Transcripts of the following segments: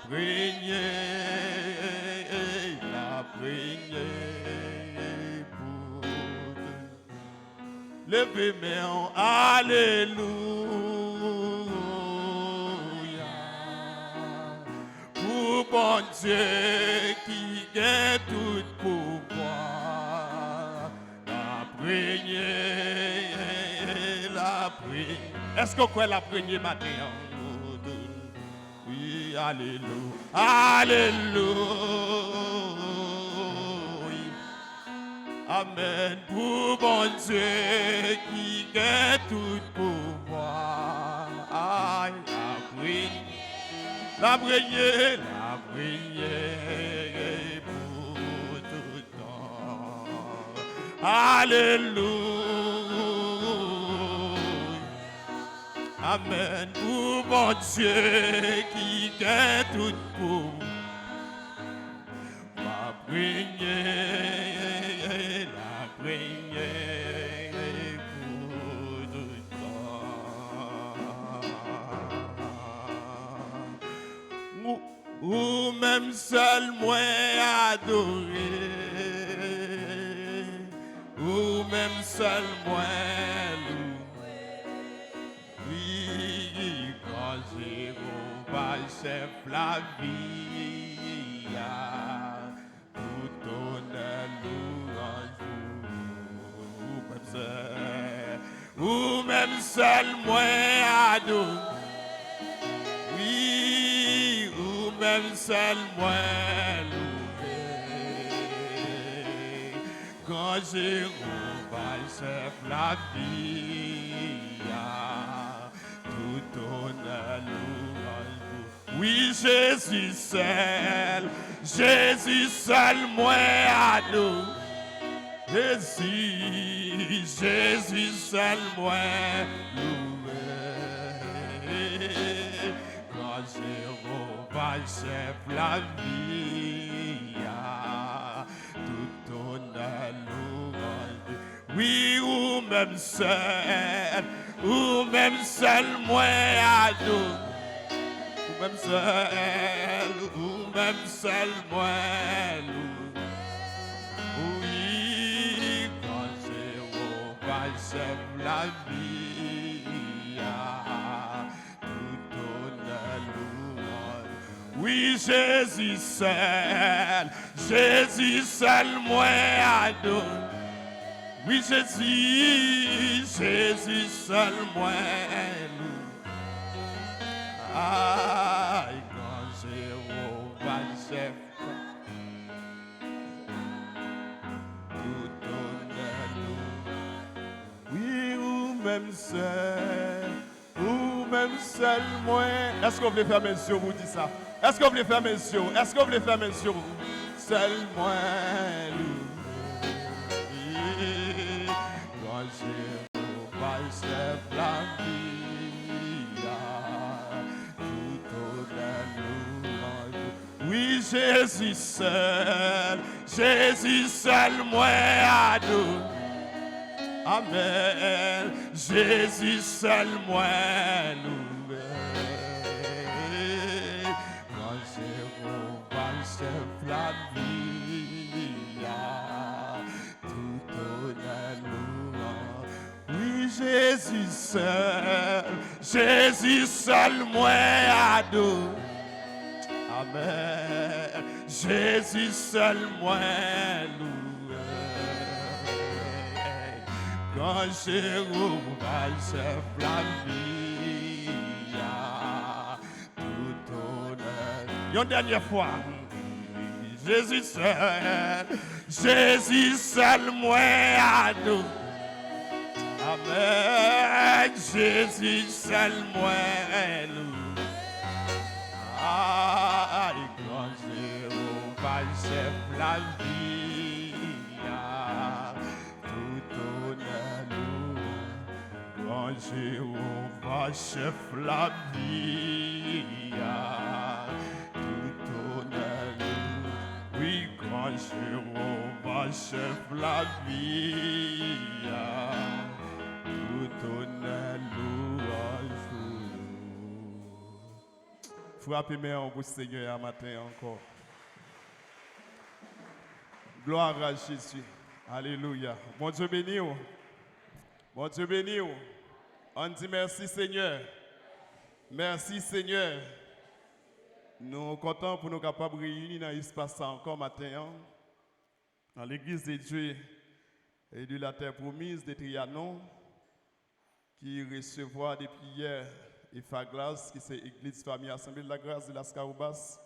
prière pour levez main, alléluia, pour bon Dieu qui gagne tout pouvoir, la prière. Est-ce qu'on croit la prière matin? Oui, alléluia, alléluia. Amen, pour bon Dieu qui gagne tout pouvoir. Aïe, la prière pour tout temps. Alléluia. Amen, pour bon Dieu qui gagne tout pouvoir. La prière pour tout temps. Ou même seul moi adorer, ou même seul moi louer. Oui, quand j'ai mon chef la vie, tout honneur louange ou même seul moi adorer. Oui, ou même seul moi louer. Quand j'ai mon chef la vie, tout honneur louange. Oui, Jésus seul moi adorer. Jésus seul moi louer. Quand Jéhovah chef la vie, tout honneur louange. Oui, ou même seul moi adorer. Ou même seul moi louer. Oui, quand Jéhovah chef la vie, tout honneur louange. Oui, Jésus seul moi adore. Oui, Jésus seul moi loue. Aïe, quand Jéhovah chef. Oui, ou même seul moi. Est-ce qu'on voulait faire mes yeux vous dit ça? Est-ce qu'on voulait faire mes yeux? Est-ce qu'on voulait faire mes yeux? Seul moi, quand Jéhovah chef la vie, tout honneur louange. Oui, Jésus seul moi adore. Amen. Jésus seul moi louer. Quand Jéhovah chef la vie, tout honneur louange. Oui, Jésus seul moi adore. Amen. Jésus seul moi louer. Quand Jéhovah chef la vie, tout honneur. Une dernière fois. Jésus seul moi adore. Amen. Jésus seul moi loue. Aïe, quand Jéhovah chef la vie, tout honneur louange. Quand Jéhovah chef la vie, tout honneur louange. Oui, quand Jéhovah chef la vie, tout honneur louange. Frappez main pour le Seigneur un matin encore. Gloire à Jésus. Alléluia. Mon Dieu béni. Mon Dieu béni. On dit merci Seigneur. Merci Seigneur. Nous sommes contents pour nous capables de réunir dans l'espace encore matin. Dans l'église de Dieu et de la terre promise de Trianon, qui recevra depuis hier et Faglas, qui c'est l'église famille assemblée de la grâce de las Caroubas,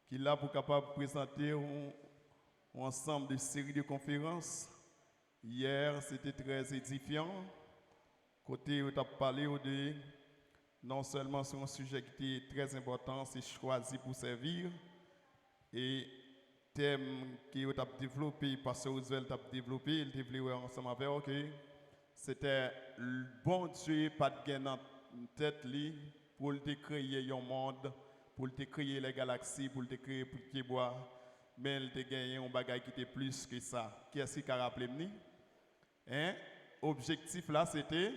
qui est là pour capable de présenter un ensemble de séries de conférences. Hier, c'était très édifiant. Côté où tu as parlé de non seulement sur un sujet qui était très important, c'est choisi pour servir. Et thème qui a développé, Pasteur Roosevelt a développé, il développé ensemble avec, ok, c'était le bon Dieu, pas de gain dans tête pour te créer un monde, pour te créer les galaxies, pour te créer pour bois, mais il te gagné un bagage qui était plus que ça. Qui est-ce qui a rappelé moi? Hein? Objectif là, c'était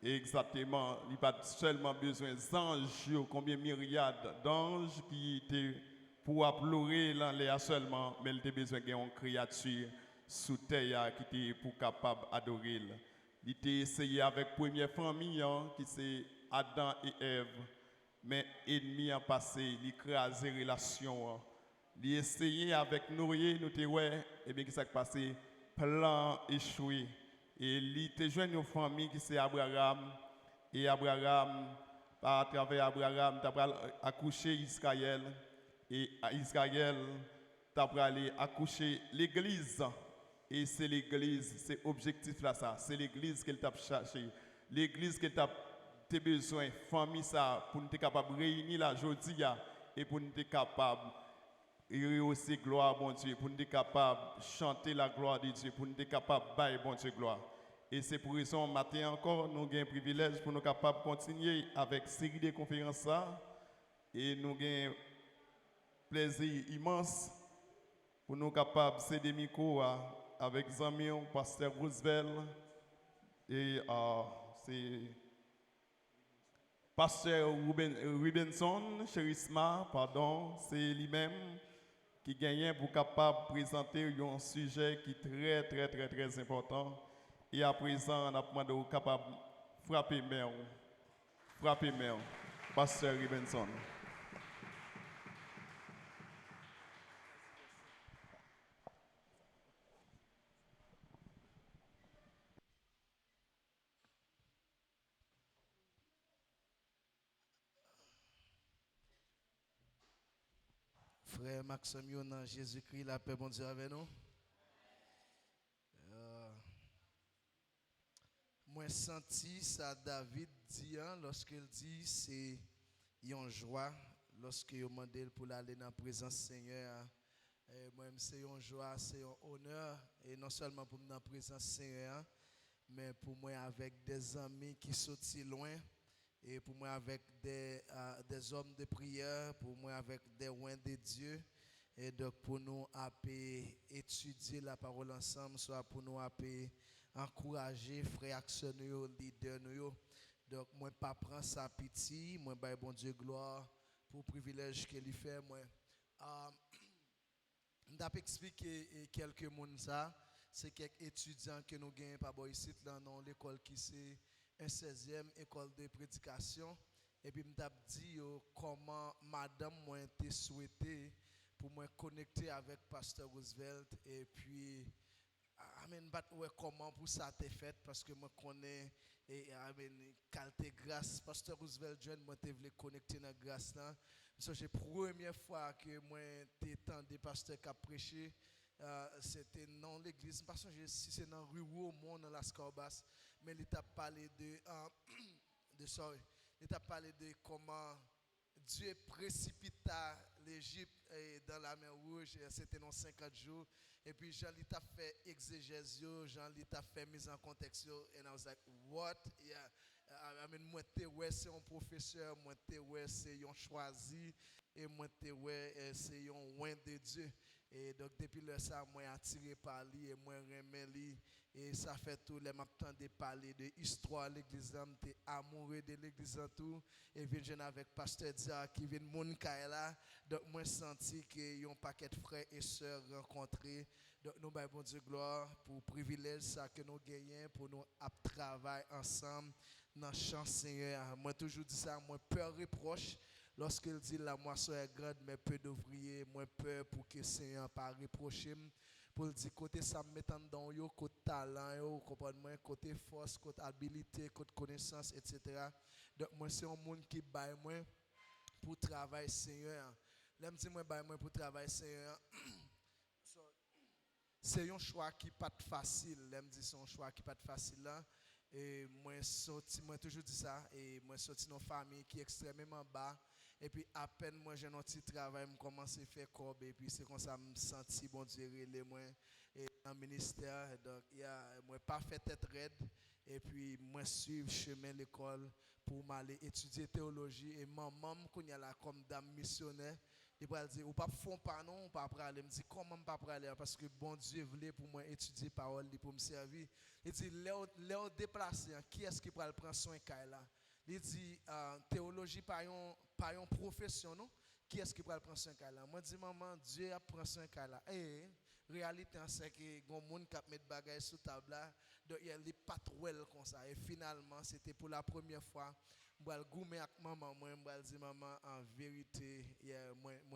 exactement, il n'y a pas seulement besoin d'anges, combien myriades d'anges qui étaient pour implorer dans l'air seulement, mais il a besoin d'une créature sous terre qui était pour capable d'adorer. Il a essayé avec la première famille, qui c'est Adam et Ève, mais ennemi a passé, il a écrasé la relation. Il a essayé avec Noé, nous te ouais, et bien qui s'est passé, plan échoué. Et il a joint une famille qui c'est Abraham, et Abraham, à travers Abraham, il a accouché Israël. Et à Israël, tu as allé accoucher l'église. Et c'est l'église, c'est objectif là ça. C'est l'église qu'elle t'a cherché. L'église que tu as besoin, famille ça, pour nous être capable de réunir la journée et pour nous être capable de rehausser gloire à bon Dieu, pour nous être capable de chanter la gloire de Dieu, pour nous être capable de bailler bon Dieu gloire. Et c'est pour raison, matin encore, nous avons un privilège pour nous capables de continuer avec série de conférences ça. Et nous avons plaisir immense pour nous capables de céder micro avec Zamion, Pasteur Roosevelt et c'est Pasteur Rubenson, Cherisma, pardon, c'est lui-même qui gagne pour capable de présenter un sujet qui est très important. Et à présent, on a demandé au capable de frapper main. Frapper main. Pasteur Rubenson. Frère Maxime, dans Jésus-Christ, la paix, bon Dieu avec nous. Moi, senti ça David dit, lorsqu'il dit c'est une joie, lorsque il demande pour aller dans la présence du Seigneur. Moi-même, c'est une joie, c'est un honneur, et non seulement pour me dans la présence du Seigneur, mais pour moi avec des amis qui sont si loin. Et pour moi, avec des hommes de prière, pour moi, avec des oins de Dieu. Et donc, pour nous étudier la parole ensemble, soit pour nous encourager, frères actionnaires, leaders. Donc, moi, pas prendre sa pitié, moi, bon Dieu, gloire pour le privilège qu'il fait. Moi, je vais expliquer quelques mots ça. C'est quelques étudiants que nous gagnons par ici dans l'école qui c'est une 16e école de prédication. Et puis, je me dit comment madame moi été souhaité pour me connecter avec Pasteur Roosevelt. Et puis, comment pour ça a été fait parce que moi connais et qualité grâce. Pasteur Roosevelt jeune, moi te voulais connecter dans grâce là. C'est la première fois que moi t'étant des pasteurs qui a prêché. C'était dans l'église, parce que si c'est dans rue Roumont, dans Las Caroubas, mais il t'a parlé il t'a parlé de comment Dieu précipita l'Égypte dans la mer Rouge, c'était dans 50 jours, et puis Jean t'a fait exégèse, Jean t'a fait mise en contexte, and I was like, what? Yeah. Moi, c'est un professeur, moi, c'est un choisi, et moi, c'est un oint de Dieu. Et donc depuis le ça moi attiré par lui et moi remets lui et ça fait tout les m'attend de parler de histoire l'église m'était amoureux de l'église en tout et vient jeune avec pasteur Dia qui vient mon là donc moi senti que y a un paquet de frères et sœurs rencontrés donc nous bah bon Dieu gloire pour privilège ça que nous gagnons pour nous travailler ensemble dans champ Seigneur moi toujours dit ça moi peur reproche. Lorsqu'il dit la moisson est grande, mais peu d'ouvriers, moins peur pour que le Seigneur pas reprocher. Pour le dire, côté ça me met dans yo, côté talent, yo, comprenez-moi, côté force, côté habilité, côté connaissance, etc. Donc, moi, c'est un monde qui baille moi pour travailler Seigneur. Là, je dis moi, baille moi pour travailler Seigneur. C'est un choix qui n'est pas facile. Je dis c'est un choix qui n'est pas facile là. Et moi sorti, moi toujours dit ça. Et moi sorti dans une famille qui est extrêmement bas. Et puis à peine moi j'ai un petit travail, je commence à faire corbe. Et puis c'est comme ça que je me sens bon Dieu les moi et dans le ministère. Donc moi pas fait tête raide. Et puis moi suivre chemin l'école pour m'aller étudier théologie. Et maman quand y a là comme dame missionnaire. Il va dire, ou pas fond pas non, pas aller. Me dit comment pas aller parce que bon Dieu voulait pour moi étudier parole pour me servir. Il dit Léo déplacé, qui est-ce qui va prendre soin de là? Il dit théologie pas une profession non. Qui est-ce qui va prendre soin de là? Moi dis maman Dieu a pris soin de là. Et réalité c'est que gon monde qui met bagaille sous table là, donc il est pas trop comme ça et finalement c'était pour la première fois m'bral goumer avec maman moi m'bral dire maman en vérité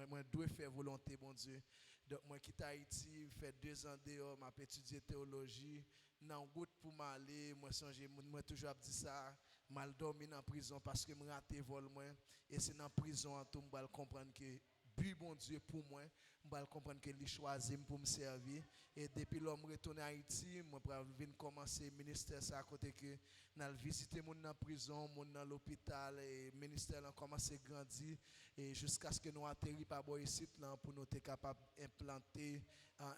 moi dois faire volonté bon Dieu donc moi quitte Haïti fait 2 ans dehors m'a étudié théologie dans route pour m'aller moi songer moi toujours dit ça mal dormi en prison parce que me raté vol moi et c'est dans prison tout m'bral comprendre que but bon Dieu pour moi je comprendre que lui choisi pour me servir et depuis l'homme retourné à Haïti moi pour venir commencer ministère ça à côté que n'a visiter mon dans prison mon dans l'hôpital et ministère a commencé à grandir et jusqu'à ce que nous atterri par ici là pour nous être capable d'implanter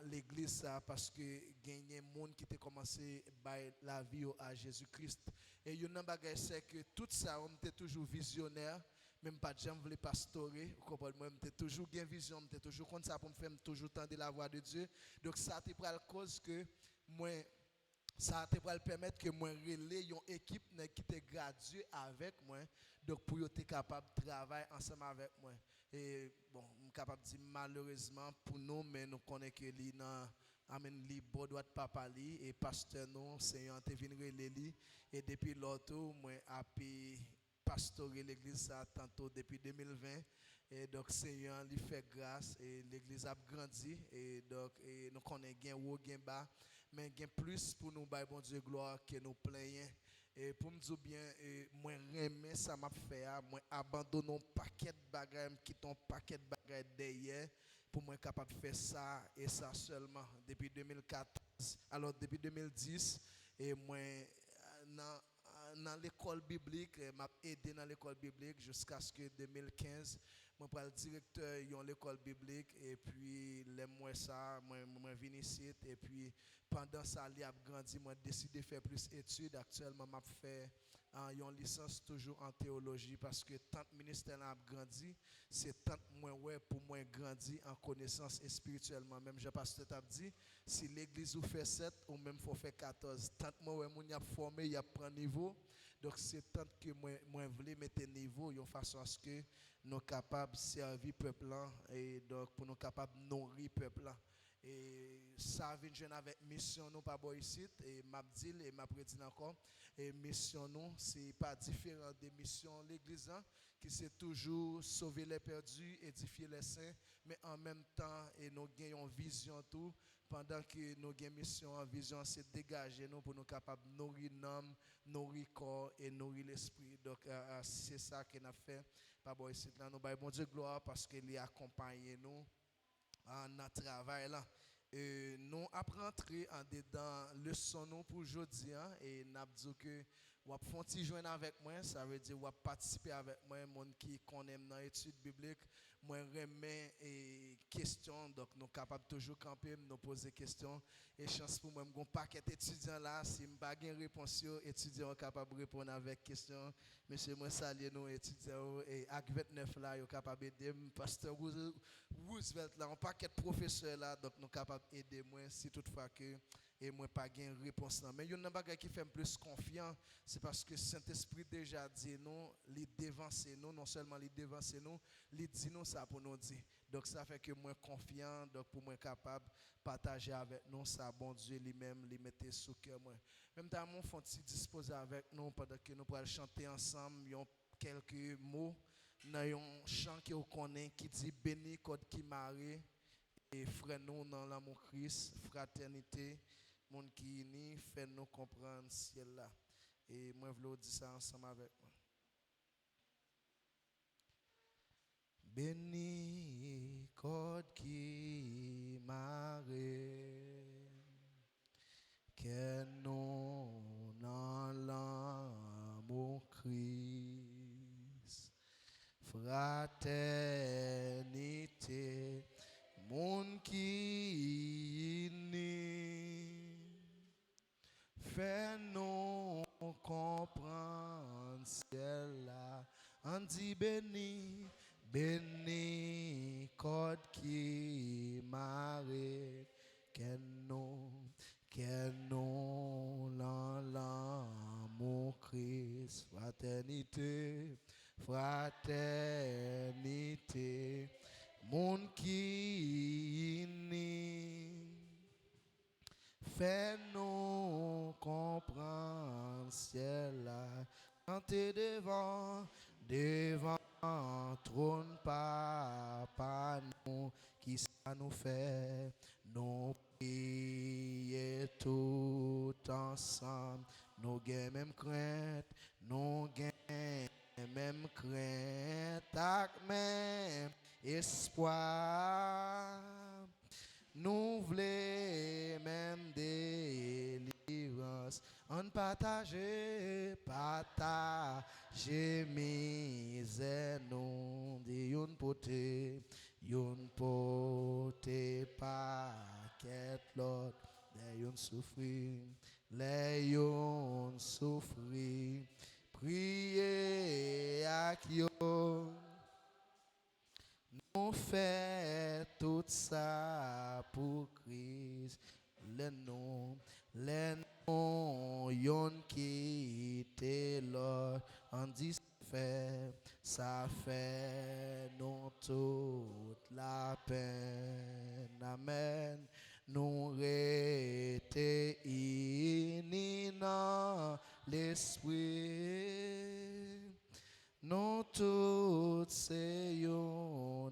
l'église ça parce que gagner monde qui était commencé by la vie à Jésus-Christ et il y a un bagage c'est que tout ça on était toujours visionnaire même pas de gens voulaient pastorer, moi j'étais toujours gain vision, j'étais toujours comme ça pour me faire toujours tendre la voix de Dieu. Donc ça te prend la cause que moi ça te prend le permettre que moi relais une équipe qui était graduée avec moi donc pour être capable de travailler ensemble avec moi. Et bon, je suis capable de dire malheureusement pour nous mais nous connaissons que li dans amen li bon droit papa li et pasteur nous Seigneur te vinn relais li et depuis l'autre moi a pastorer l'église ça tantôt depuis 2020 et donc Seigneur lui fait grâce et l'église a grandi et donc et nous connaissons gain haut gain bas mais gain plus pour nous bailler bon Dieu gloire que nous plaignons et pour me dire bien moi aimer ça m'a fait moi abandonner un paquet de bagages quitte un paquet de bagages derrière pour moi capable de faire ça et ça seulement depuis 2014 alors depuis 2010 et moi dans l'école biblique, m'a aidé dans l'école biblique jusqu'à ce que 2015, moi pour le directeur de l'école biblique et puis les mois ça, moi venu ici et puis pendant ça il a grandi, moi décidé de faire plus d'études. Actuellement m'a fait une licence toujours en théologie parce que tant ministère a grandi, c'est tant moins ouais pour moi grandir en connaissance et spirituellement. Même je pasteur t'a dit si l'église ou fait 7 ou même faut faire 14, tant moi ouais mon y a formé, il y a prend niveau. Donc c'est tant que moi voulais mettre niveau de façon à ce que nous capables de servir peuple là et donc pour nous capables de nourrir peuple là. Et ça vient avec mission nous pas ici et m'a dit et m'a prédit encore et mission nous c'est pas différent des missions l'église hein, qui c'est toujours sauver les perdus, édifier les saints mais en même temps et nous gagnons vision tout pendant que nous avons mission en vision, c'est dégager nous pour nous capables de nourrir l'âme, nourrir le corps et nourrir l'esprit. Donc, c'est ça qu'on a fait. Par ici, nous avons bon Dieu gloire parce qu'il a accompagné nous dans notre travail là. Nous apprenons en dedans leçon nous pour aujourd'hui et nous avons dit que ou font petit joindre avec moi, ça veut dire ou participer avec moi, monde qui connaît dans l'étude biblique, moi remets et questions, donc nous capables toujours camper, nous poser questions et chance pour moi, un paquet d'étudiants là, si je pas de réponse, étudiants capable de répondre avec questions. Monsieur moi saluer nous étudiants et avec 29 là, yo capable aider pasteur Roosevelt là, un paquet de professeurs là, donc nous capable aider moi si toutefois que et moi pas gain réponse là. Mais il y a un bagage qui fait plus confiant, c'est parce que Saint-Esprit déjà dit nous, il dévancer nous, non seulement il dévancer nous, il dit nous ça pour nous dire. Donc ça fait que moi confiant, donc pour moi capable partager avec nous ça bon Dieu lui-même lui mettait sous cœur moi. Même temps mon font disposer avec nous pendant que nous pourrons chanter ensemble quelques mots dans un chant que vous connaissez qui dit béni code qui marie et frère nous dans l'amour Christ, fraternité, monde qui uni fait nous comprendre ciel là. Et moi je veux dire ça ensemble avec moi. Béni code qui marie que nous dans l'amour Christ, fraternité, monde qui uni, fait nous comprendre ciel là, on dit béni, béni code qui marie, que nous l'amour Christ, fraternité, monde qui uni, fais-nous comprendre ciel là, quand t'es devant trône papa nous, qui ça nous fait, nous prier tout ensemble, nous gagnons même crainte, nous gagnons même crainte, avec même espoir. Nous voulons même délivrance, on partager misère, nous dit yon pote paquet l'autre, les yon souffrir, prier avec yon. On fait tout ça pour Christ. Les noms, yon quitte l'autre. On dit ça fait nous toute la peine. Amen. Nous rete unis dans l'esprit. Nous tous c'est yon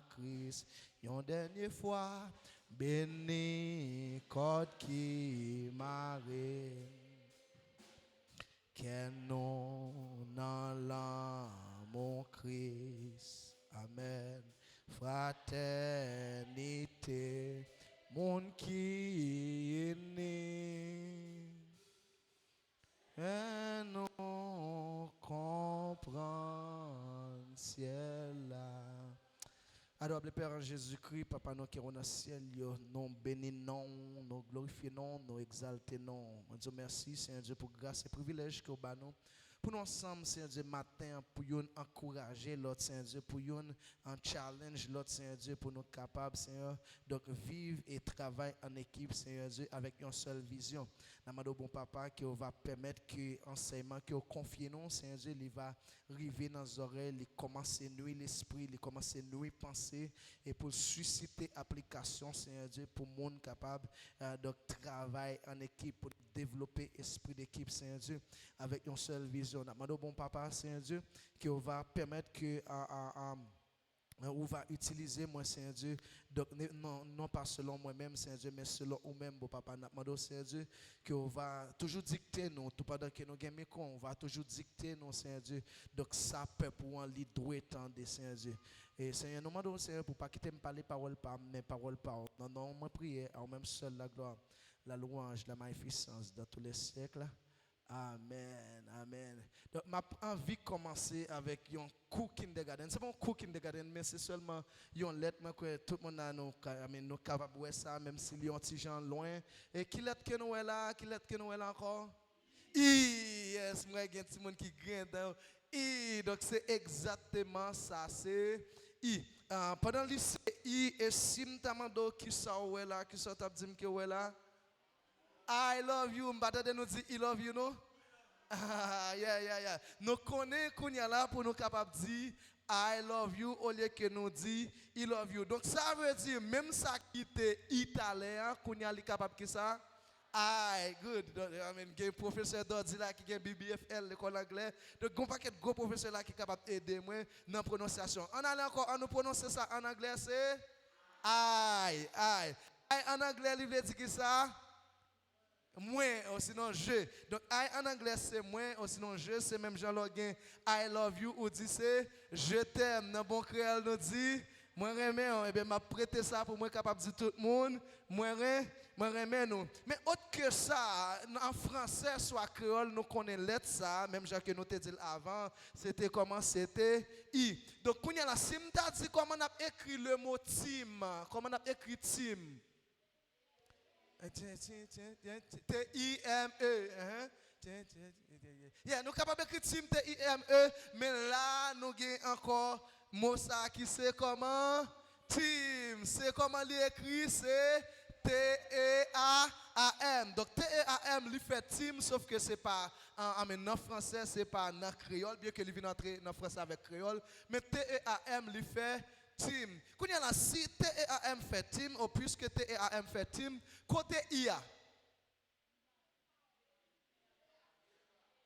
Christ, yon dernière fois, béni code qui marie, que nous dans l'amour Christ, amen. Fraternité, monde qui est né. Et nous comprendre ciel là. Adorable Père en Jésus-Christ, Papa nous qui sommes dans le ciel, nous bénissons, nous glorifions, nous exaltons. Mon Dieu, merci, Seigneur Dieu, pour grâce et privilège que vous nous. Pour nous ensemble, Seigneur Dieu, matin, pour nous encourager l'autre, Seigneur Dieu, pour nous en challenge l'autre, Seigneur Dieu, pour nous capables, Seigneur, donc vivre et travailler en équipe, Seigneur Dieu, avec une seule vision. Namado bon papa, qui va permettre que l'enseignement que vous confiez nous, Seigneur Dieu, il va arriver dans nos oreilles, il commence à nuire l'esprit, il commence à nuire penser, et pour susciter application, Seigneur Dieu, pour le monde capable de travailler en équipe, pour développer esprit d'équipe, Seigneur Dieu, avec une seule vision. Namado bon papa, Seigneur Dieu, qui va permettre que on va utiliser moi Seigneur Dieu, donc non pas selon moi-même Seigneur Dieu, mais selon vous-même bon papa, nous Seigneur Dieu, que on va toujours dicter nous tout pendant que nous gagnons, on va toujours dicter nous Seigneur Dieu, donc ça peut pour lui doit tendre Seigneur Dieu. Et Seigneur, nous demandons Seigneur pour pas quitter me parler parole par mais parole par non moi prier à même seul la gloire, la louange, la magnificence dans tous les siècles. Amen, amen. Donc, ma envie de commencer avec un cours kindergarten. C'est pas un cours kindergarten, mais c'est seulement une lettre que tout le monde a nous capable de voir ça, même si les petits gens loin. Et qui lettre que nous est là? Qui lettre que nous est là encore? Yes, moi, il y a un petit monde qui grince. Donc, c'est exactement ça. C'est I. Pendant le lycée, I, et si m'tamando qui sort là, qui sort t'a dit que ouais là. I love you. M'bata de nous dire I love you, no? Yeah. Nous connaissons qu'on y a là pour nous capables de dire I love you au lieu que nous dit I love you. Donc ça veut dire même ça qui était italien, qu'on y a capable de ça. Aïe, good. I mean, il y a un professeur d'ordi là qui a BBFL, l'école anglais. Donc, il y a un paquet de gros professeurs là qui est capable d'aider moi dans la prononciation. On allait encore, on nous prononcer ça en anglais, c'est aïe. Aïe, en anglais, il veut dire que ça? Moins, ou sinon je. Donc, I en anglais, c'est moins, ou sinon je. C'est même Jean Logan, I love you, ou dit c'est je t'aime. Dans bon créole, nous dit, moi, remets, et bien, m'a prêté ça pour moi capable de dire tout le monde. Moi, remets nous. Mais autre que ça, en français, soit créole, nous connaissons lettre ça, même Jacques que nous te dit avant, c'était comment c'était I. Donc, quand il y a la sim, t'as dit comment on a écrit le mot team, comment on a écrit team. T-I-M-E. Yeah, nous sommes capables d'écrire team T-I-M-E, mais là, nous avons encore mot ça qui c'est comment? Team. C'est comment l'écrit, c'est T-E-A-A-M. Donc T-E-A-M, lui fait team, sauf que c'est pas en français, c'est pas en créole, bien que lui vienne entrer en français avec créole, mais T-E-A-M, lui fait team. Quand il y a là, si T-E-A-M fait team, ou puisque T-E-A-M fait team, côté IA.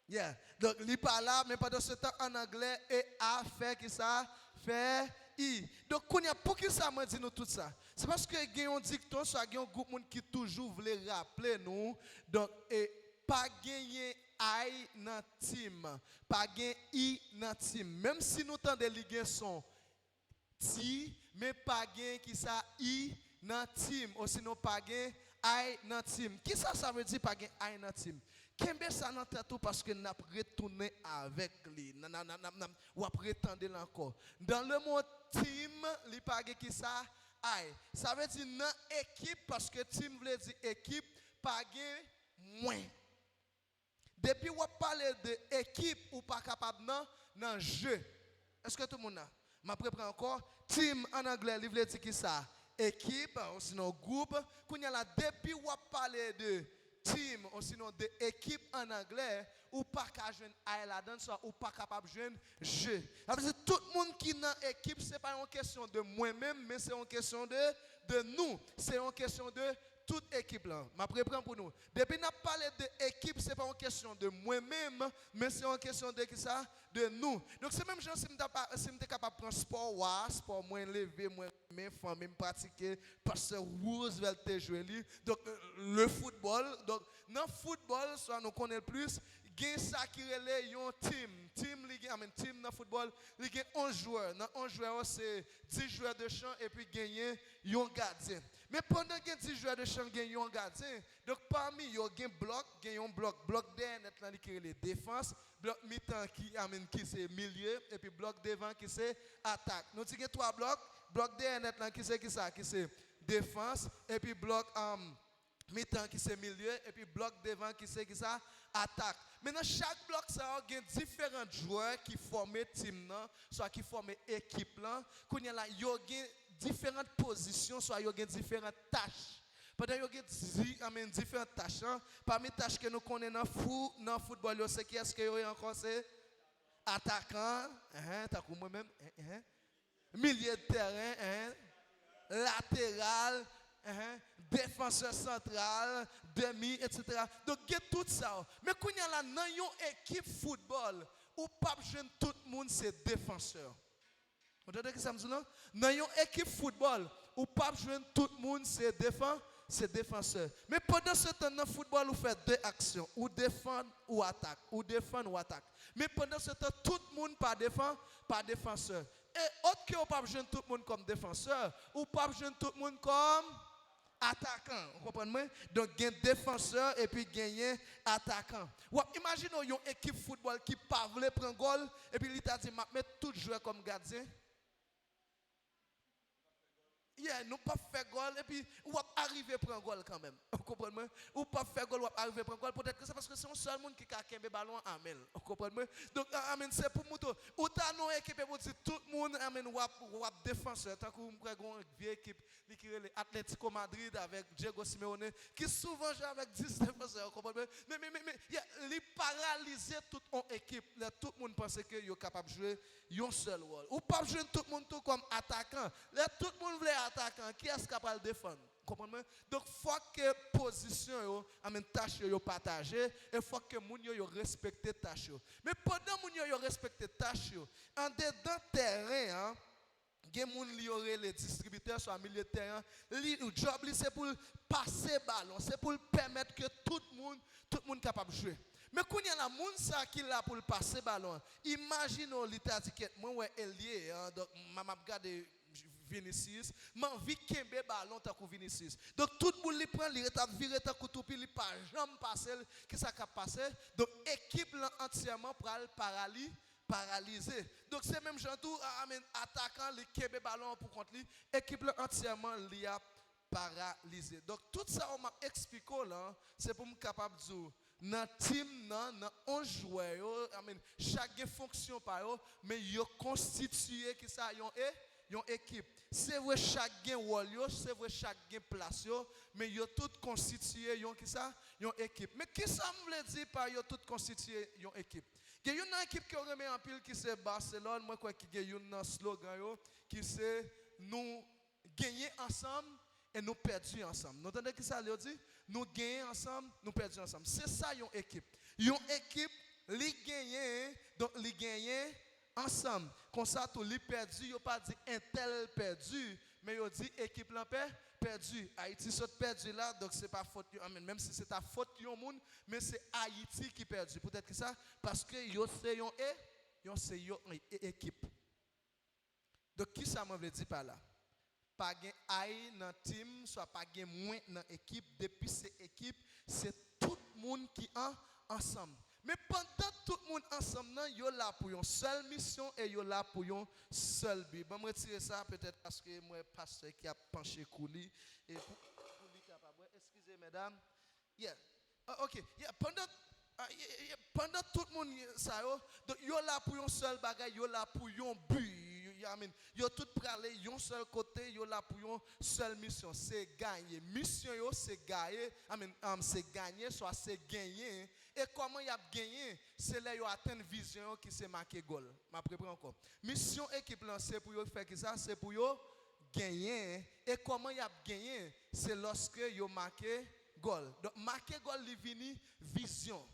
Yeah. Donc, il parle là, mais pendant ce temps en anglais, E-A fait qui ça? Fait I. Donc, quand il y a pour qui ça m'a dit nous tout ça? C'est parce que il y a un dicton, soit il y a un groupe de monde qui toujours voulait rappeler nous. Donc, et pas gagner I dans team, pas gagner I dans team. Même si nous tendons les son Ti, mais pas gain qui ça I dans team, ou sinon pas gain I dans team. Qui ça veut dire pas gain I dans team? Kembe ça dans tête tout parce que n'a retourné avec lui. Ou après tendre encore. Dans le mot team, li pas gain qui ça I. Ça veut dire dans équipe parce que team veut dire équipe, pas gain moins. Depuis on parle de équipe ou pas capable dans jeu. Est-ce que tout le monde a? Je prépare encore. Team en anglais, il veut dire qui ça? Équipe, ou sinon groupe. Quand il y a là, depuis on parle de team, ou sinon de équipe en anglais, ou pas qu'à jouer à la danse, ou pas capable de jouer jeu. Tout le monde qui est dans l'équipe, ce n'est pas une question de moi-même, mais c'est une question de nous. C'est une question de toute équipe là. Je prépare pour nous. Depuis qu'on a parlé de l'équipe, ce n'est pas une question de moi-même, mais c'est une question de qui ça? De nous. Donc c'est même genre si je suis capable de prendre sport moins levé, moins mes familles pratiquer parce que Roosevelt te joué lui. Donc le football, donc dans le football, soit nous connaissons plus, gain ça qui relève un team. Team dans le football, il y a 11 joueurs. Dans 11 joueurs, c'est 10 joueurs de champ et puis gagner un gardien. Mais pendant que 10 joueurs de champ gagnent un gardien, donc parmi eux, il y a un bloc. Bloc derrière qui est les défenses, bloc mi-temps qui c'est milieu, et puis bloc devant qui c'est attaque. Nous avons 3 blocs. Bloc derrière qui c'est défense, et puis bloc mi-temps qui c'est milieu, et puis bloc devant qui c'est attaque. Maintenant, chaque bloc, ça a différents joueurs qui forment team, soit qui forment équipe. Quand il y a différentes positions, soit il y a différentes tâches. Pendant qu'il y a différentes tâches, parmi les tâches que nous connaissons dans le football, c'est qui est-ce qu'il y a encore? C'est attaquant, moi-même, milieu de terrain, latéral, défenseur central, demi, etc. Donc, il y a tout ça. Mais quand il y a là, dans une équipe football, où pas jeune tout le monde c'est défenseur. Vous entendez ce que ça me dit là? Dans une équipe football, où pas jeune tout le monde c'est défenseur. Mais pendant ce temps, dans le football, vous faites 2 actions. Ou défendre ou attaque. Ou défendre ou attaque. Mais pendant ce temps, tout le monde pas défend, pas défenseur. Et autre que vous pas jeune tout le monde comme défenseur, ou pas jeune tout le monde comme attaquant. Vous comprenez? Donc, il y a défenseur et puis il y a attaquant. Imaginez une équipe de football qui ne veut pas prendre goal et puis il t'a dit, je vais tout jouer comme gardien. Nous pas faire goal et puis ou arriver à prendre goal quand même. Vous comprenez? Ou pas faire goal ou arriver à prendre goal peut-être que c'est parce que c'est un seul monde qui a le ballon en main. Vous comprenez? Donc amen c'est pour nous ou t'as une équipe pour dire tout le monde amen ou défenseur tant que vous une vieille équipe qui est l'Atlético Madrid avec Diego Simeone qui souvent joue avec 10 défenseurs. Vous comprenez? Mais il paralyser toute une équipe. Tout le monde pense que est capable de jouer un seul rôle. Ou pas jouer tout le monde tout comme attaquant. Là tout le monde veut attaquant, qui est-ce capable de défendre? Comprenez? Donc, il faut que position, tâche yo partagée, et il faut que moun yo respecte tâche. Mais pendant moun yo respecte tâche, en dedans terrain, gen moun li aurait les distributeurs sur un milieu de terrain, le job c'est pour passer ballon, c'est pour permettre que tout le monde capable de jouer. Mais quand il y a la moun ça qui là pour passer ballon, imaginez l'état d'étiquette, moi ouais Elie, donc m'a regardé Vinicius, m'a envie kembe ballon tant que Vinicius. Donc tout le monde li prend, li reta virer tant que tout li pas jamais passer qui ça cap passer. Donc équipe là entièrement pral paralysé. Donc c'est même gens tout attaquant li kembe ballon pour contre lui, équipe là entièrement li a paralysé. Donc tout ça on m'a expliqué là, c'est pour me capable de dire dans team dans 11 joueurs, chaque fonction par eux, mais yo constitué qui ça yon équipe. C'est vrai chaque rôle yo, c'est vrai chaque place yo, mais yo tout constitué yon qui ça yon équipe. Mais qui ça me veut dire par yo tout constitué yon équipe? Il y a une équipe qui remet en pile qui c'est Barcelone, moi quoi qui gagne un slogan yo qui c'est nous gagner ensemble et nous perdons ensemble. Vous entendez qui ça veut dire? Nous gagnons ensemble, nous perdons ensemble. C'est ça une équipe. Une équipe, li gagne, donc li gagne ensemble. Comme ça, tout li perdu, yo pas dit un tel perdu, mais yo dit équipe là perdu. Haïti saute perdu là, donc c'est pas faute, même si c'est ta faute yon moun, mais c'est Haïti qui perdu. Peut-être que ça, parce que yo c'est yon équipe. Donc qui ça me veut dire par là? Pas gen aïe dans team, soit pas gen moins dans équipe. Depuis cette équipe, c'est tout le monde qui est ensemble. Mais pendant tout le monde ensemble, yo là pour une seule mission et yo là pour une seule but. Bon, je retirer ça peut-être parce que moi pasteur qui a penché coulis et coulis capable. Excusez mesdames. Yeah. OK. Yeah. Pendant tout le monde ça donc yo là pour une seule bagaille, yo là pour un but. Yo tout pralé yon seul côté, yo là pour une seule mission, c'est gagner. Mission yo c'est gagner, c'est gagner soit c'est gagner. Et comment y a gagné? C'est là yo atteindre vision qui c'est marqué goal. M'a préparé encore. Mission équipe là c'est pour yo faire qui ça, c'est pour yo gagner. Et comment y a gagné? C'est lorsque yo marqué goal. Donc marquer goal li vini vision.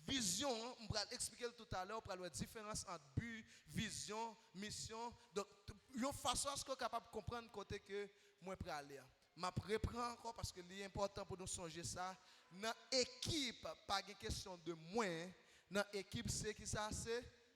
Vision, on va expliquer tout à l'heure, on va la différence entre but, vision, mission. Donc, une façon à ce qu'on est capable de comprendre côté que moi je aller. Je reprends encore parce que c'est important pour nous songer ça. Dans l'équipe, pas de question de moi. Dans l'équipe, c'est qui ça?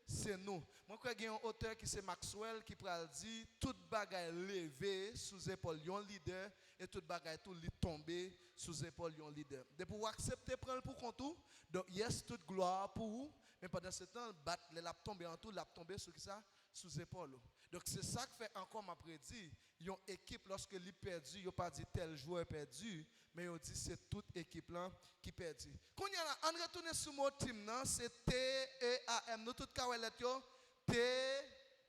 C'est nous. Moi, je crois qu'il y a un auteur qui c'est Maxwell qui pourra dire toute bagaille levée sous épaule d'un leader et toute bagaille tout tomber sous épaule d'un leader. De pouvoir accepter prendre pour compte tout. Donc yes toute gloire pour vous, mais pendant ce temps battre les lap tomber en tout, lap tomber sur qui ça sous épaule. Donc c'est ça que fait encore m'a prédit, une équipe lorsque li perdu, yo pas dit tel joueur perdu, mais yo dit c'est toute équipe là qui perdu. Quand y a on retourne sur mon team là, c'est T E A M. Nous tout kawelet yo T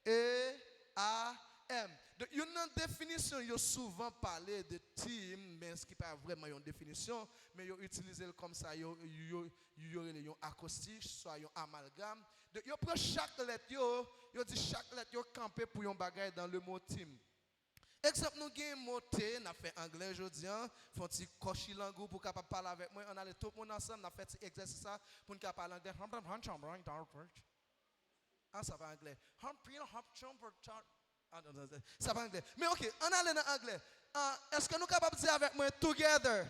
E A M. Donc, il y a une définition, il y a souvent parlé de team, mais ce qui n'est pas vraiment une définition, mais il y a utilisé comme ça, il y a un acrostiche, soit un amalgame. Donc, il prend chaque lettre, il dit chaque lettre, il campé pour un bagage dans le mot team. Exemple, nous avons un mot T, on a fait anglais aujourd'hui, on fait un petit cochi langou pour capable parler avec moi, on a tout le monde ensemble, on a fait cet exercice pour nous parler anglais. Ah, ça va anglais. Ça va anglais. Mais ok, on allait en anglais. Est-ce que nous sommes capables de dire avec moi together?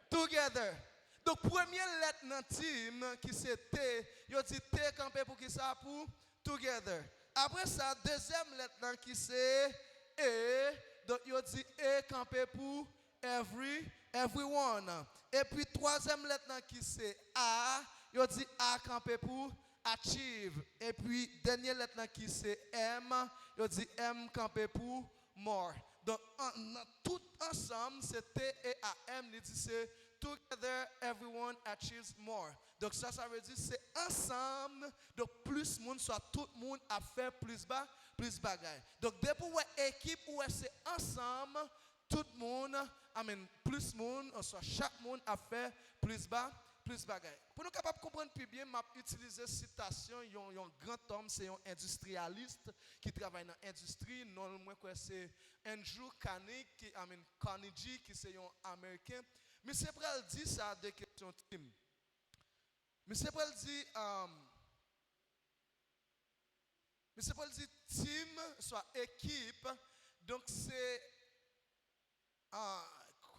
Together. Donc, première lettre dans le team qui c'est T, il dit T campé pour qui ça? Pour together. Après ça, deuxième lettre qui c'est E, Donc, il dit E campé pour everyone. Et puis, troisième lettre qui c'est A, il dit A campé pour achieve. Et puis, dernière lettre qui c'est M, il dit M campé pour more. Donc, tout ensemble, c'est T et A M, il dit c'est together everyone achieves more. Donc, ça veut dire c'est ensemble, donc plus monde, soit tout le monde a fait plus bagaille. Donc, depuis une équipe où c'est ensemble, tout le monde, plus monde, soit chaque monde a fait plus bagaille. Pour nous capables de comprendre plus bien, m'a utilisé citation, un grand homme, c'est un industrialiste qui travaille dans l'industrie, non moins que c'est Andrew Carnegie, qui c'est un américain. Mais c'est pour elle dit ça de question team. Mais c'est pour elle dit team soit équipe. Donc c'est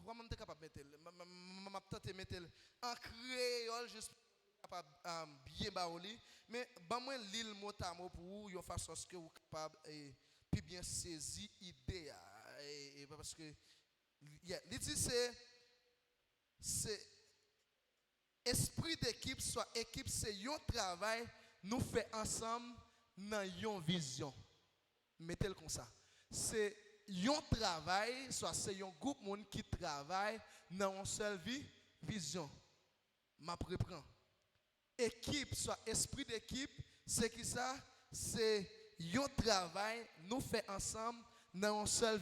comment tu es capable de mettre m'a mettre en créole juste capable bien baoli mais ba moi l'île mot à mot pour une façon que vous capable et puis bien saisir idée et parce que il dit c'est esprit d'équipe, soit équipe, c'est un travail, nous fait ensemble dans une vision. Mettez-le comme ça. C'est un travail, soit c'est un groupe de monde qui travaille dans une seule vision. Ma reprend. Équipe, soit esprit d'équipe, c'est qui ça? C'est un travail, nous fait ensemble dans une seule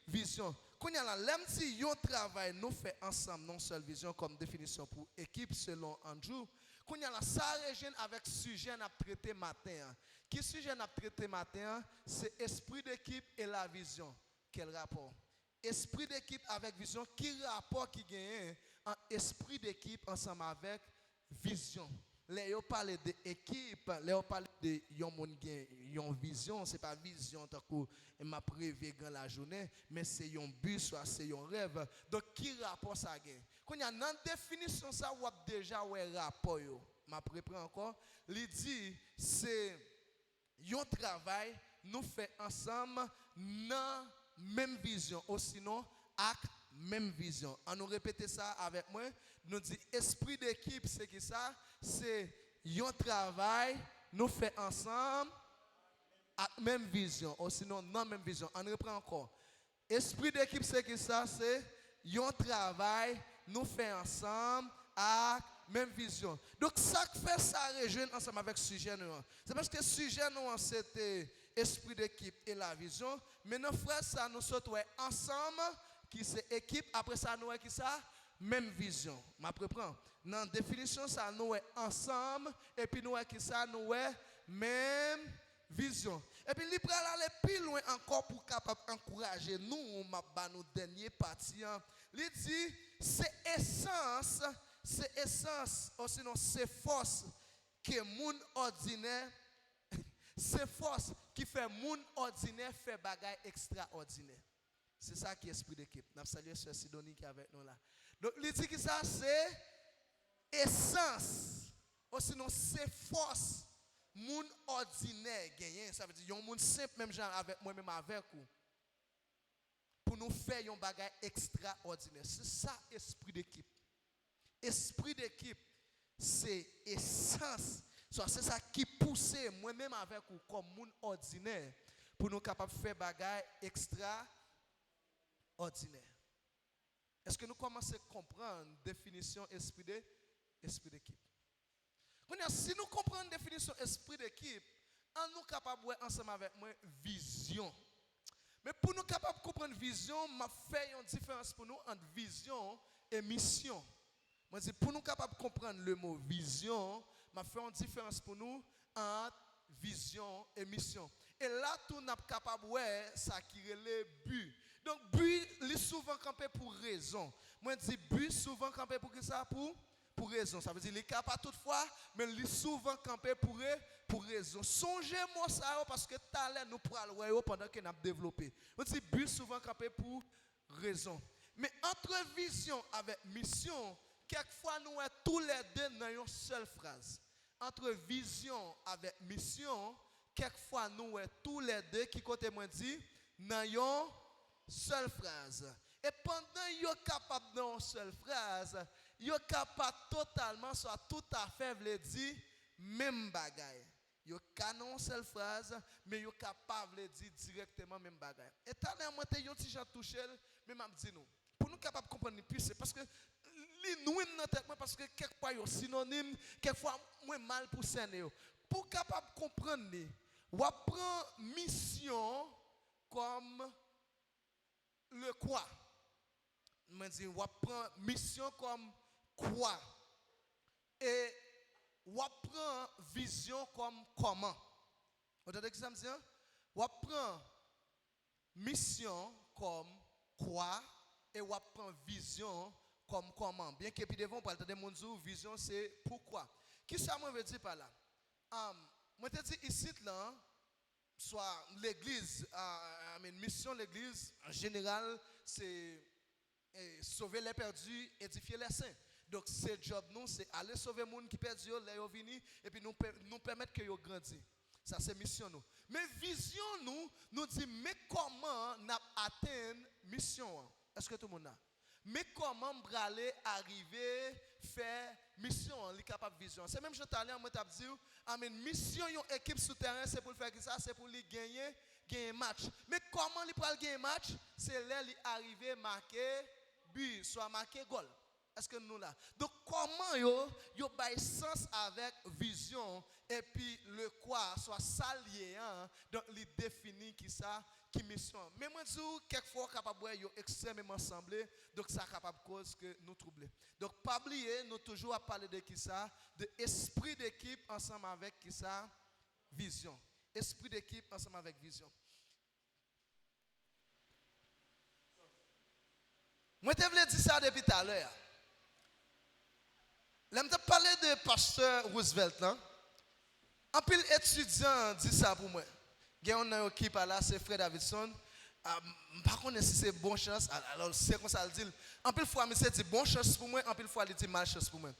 vision. Quand il y a l'âme si un travail nous fait ensemble non seule vision comme définition pour équipe selon Andrew. Quand il y a la ça rejoint avec sujet n'a traité matin. Qui sujet n'a traité matin? C'est esprit d'équipe et la vision. Quel rapport? Esprit d'équipe avec vision, quel rapport qui gagne en esprit d'équipe ensemble avec vision? Là, on parle d'équipe, là, on parle de yon vision, ce n'est pas vision tant que m'a prévu dans la journée, mais c'est un but, soit c'est un rêve. Donc, qui rapport ça gagne? Quand il y a une définition, ça, ou déjà un rapport, m'a préparé encore, il dit, c'est un travail, nous fait ensemble, dans même vision, ou sinon, avec même vision. On nous répète ça avec moi, nous dit, esprit d'équipe, c'est qui ça? C'est un travail, nous fait ensemble, à même vision, ou sinon non même vision. On reprend encore. Esprit d'équipe, c'est que ça, c'est un travail, nous fait ensemble, à même vision. Donc ça fait ça rejoindre ensemble avec le sujet nous. C'est parce que le sujet nous c'était esprit d'équipe et la vision. Mais nos frères, ça nous sommes ensemble, qui c'est équipe, après ça nous qui ça? Même vision. Ma reprend. Dans la définition, ça nous est ensemble, et puis nous est qui ça, nous est même vision. Et puis, il peut aller plus loin encore pour capable encourager nous, nos derniers parties. Il dit, c'est essence, ou sinon c'est force que monde ordinaire, c'est force qui fait monde ordinaire fait bagaille extraordinaire. C'est ça qui est esprit d'équipe. Nous saluons Sœur Sidonie qui est avec nous là. Donc, il dit que ça, c'est essence, ou sinon c'est force, moun ordinaire gagné. Ça veut dire, yon moun simple, même genre avec moi-même avec vous, pour nous faire un bagage extraordinaire. C'est ça, esprit d'équipe. Esprit d'équipe, c'est essence. C'est ça qui pousse moi-même avec vous, comme moun ordinaire, pour nous capables de faire bagage extraordinaire. Est-ce que nous commençons à comprendre la définition esprit d'équipe? Si nous comprenons la définition esprit d'équipe, on nous capable de ensemble avec moi vision. Mais pour nous capable de comprendre vision, je fais une différence pour nous entre vision et mission. Moi, pour nous capable de comprendre le mot vision, je fais une différence pour nous entre vision et mission. Et là, tout n'est capable de voir ça qui est le but. Donc, but, il est souvent campé pour raison. Moi, je dis but, souvent campé pour qui ça? Pour raison. Ça veut dire, il est capable toutefois, mais il est souvent campé pour raison. Songez-moi ça, parce que talent nous pourrons le voir pendant que nous avons développé. Je dis but, souvent campé pour raison. Mais entre vision avec mission, quelquefois, nous sommes tous les deux dans une seule phrase. Entre vision avec mission, quelquefois, nous sommes tous les deux, qui côté moi dit, dans une seule phrase. Et pendant yo capable dans une seule phrase, yo capable totalement soit tout à fait veut dire même bagaille. Yo canon seule phrase mais yo capable de dire directement même bagaille. Et tout à l'heure moi te yon ti jan touché mais m'a dit nous pour nous capable comprendre plus c'est parce que li nou dans tête moi parce que quelquefois yo synonyme quelquefois moins mal pour cerner pour capable comprendre ni ou prend mission comme le quoi. Je dis, on prend mission comme quoi. Et on prend vision comme comment. Vous entendez ce que ça me dit? On prend mission comme quoi et on prend vision comme comment. Bien que puis devant, on parle de mon vision c'est pourquoi. Qui ça me veut dire par là? Moi te dis ici là, soit l'église, mission l'église en général c'est sauver les perdus, édifier les saints. Donc, ce job, nous, c'est aller sauver les gens qui perdus, les venir, et puis nous permettre que ils grandissent. Ça, c'est mission, nous. Mais vision, nous dit, mais comment nous atteindre mission? Est-ce que tout le monde a? Mais comment nous aller arriver faire mission, les capable vision? C'est même je t'allais moi t'ai dit, mission une équipe souterrain, c'est pour faire ça, c'est pour les gagner match. Mais comment ils pour gagner match? C'est là ils arriver marquer but, soit marquer goal. Est-ce que nous là? Donc comment yo bail sens avec vision et puis le quoi soit s'allier donc il définit qui ça qui mission. Mais moi dis quelquefois capable yo extrêmement semblé donc ça capable cause que nous troubler. Donc pas oublier nous toujours à parler de qui ça de esprit d'équipe ensemble avec qui ça vision. Esprit d'équipe ensemble avec vision. Moi te voulais dire ça depuis tout à l'heure. Là, je parler de pasteur Roosevelt là. Un pile étudiant dit ça pour moi. Il y a un équipe là, c'est Fred Davidson. Par contre, si c'est bonne chance, alors c'est comme ça le dit. En pile fois, il dit bonne chance pour moi, en pile fois, il dit mal chance pour moi.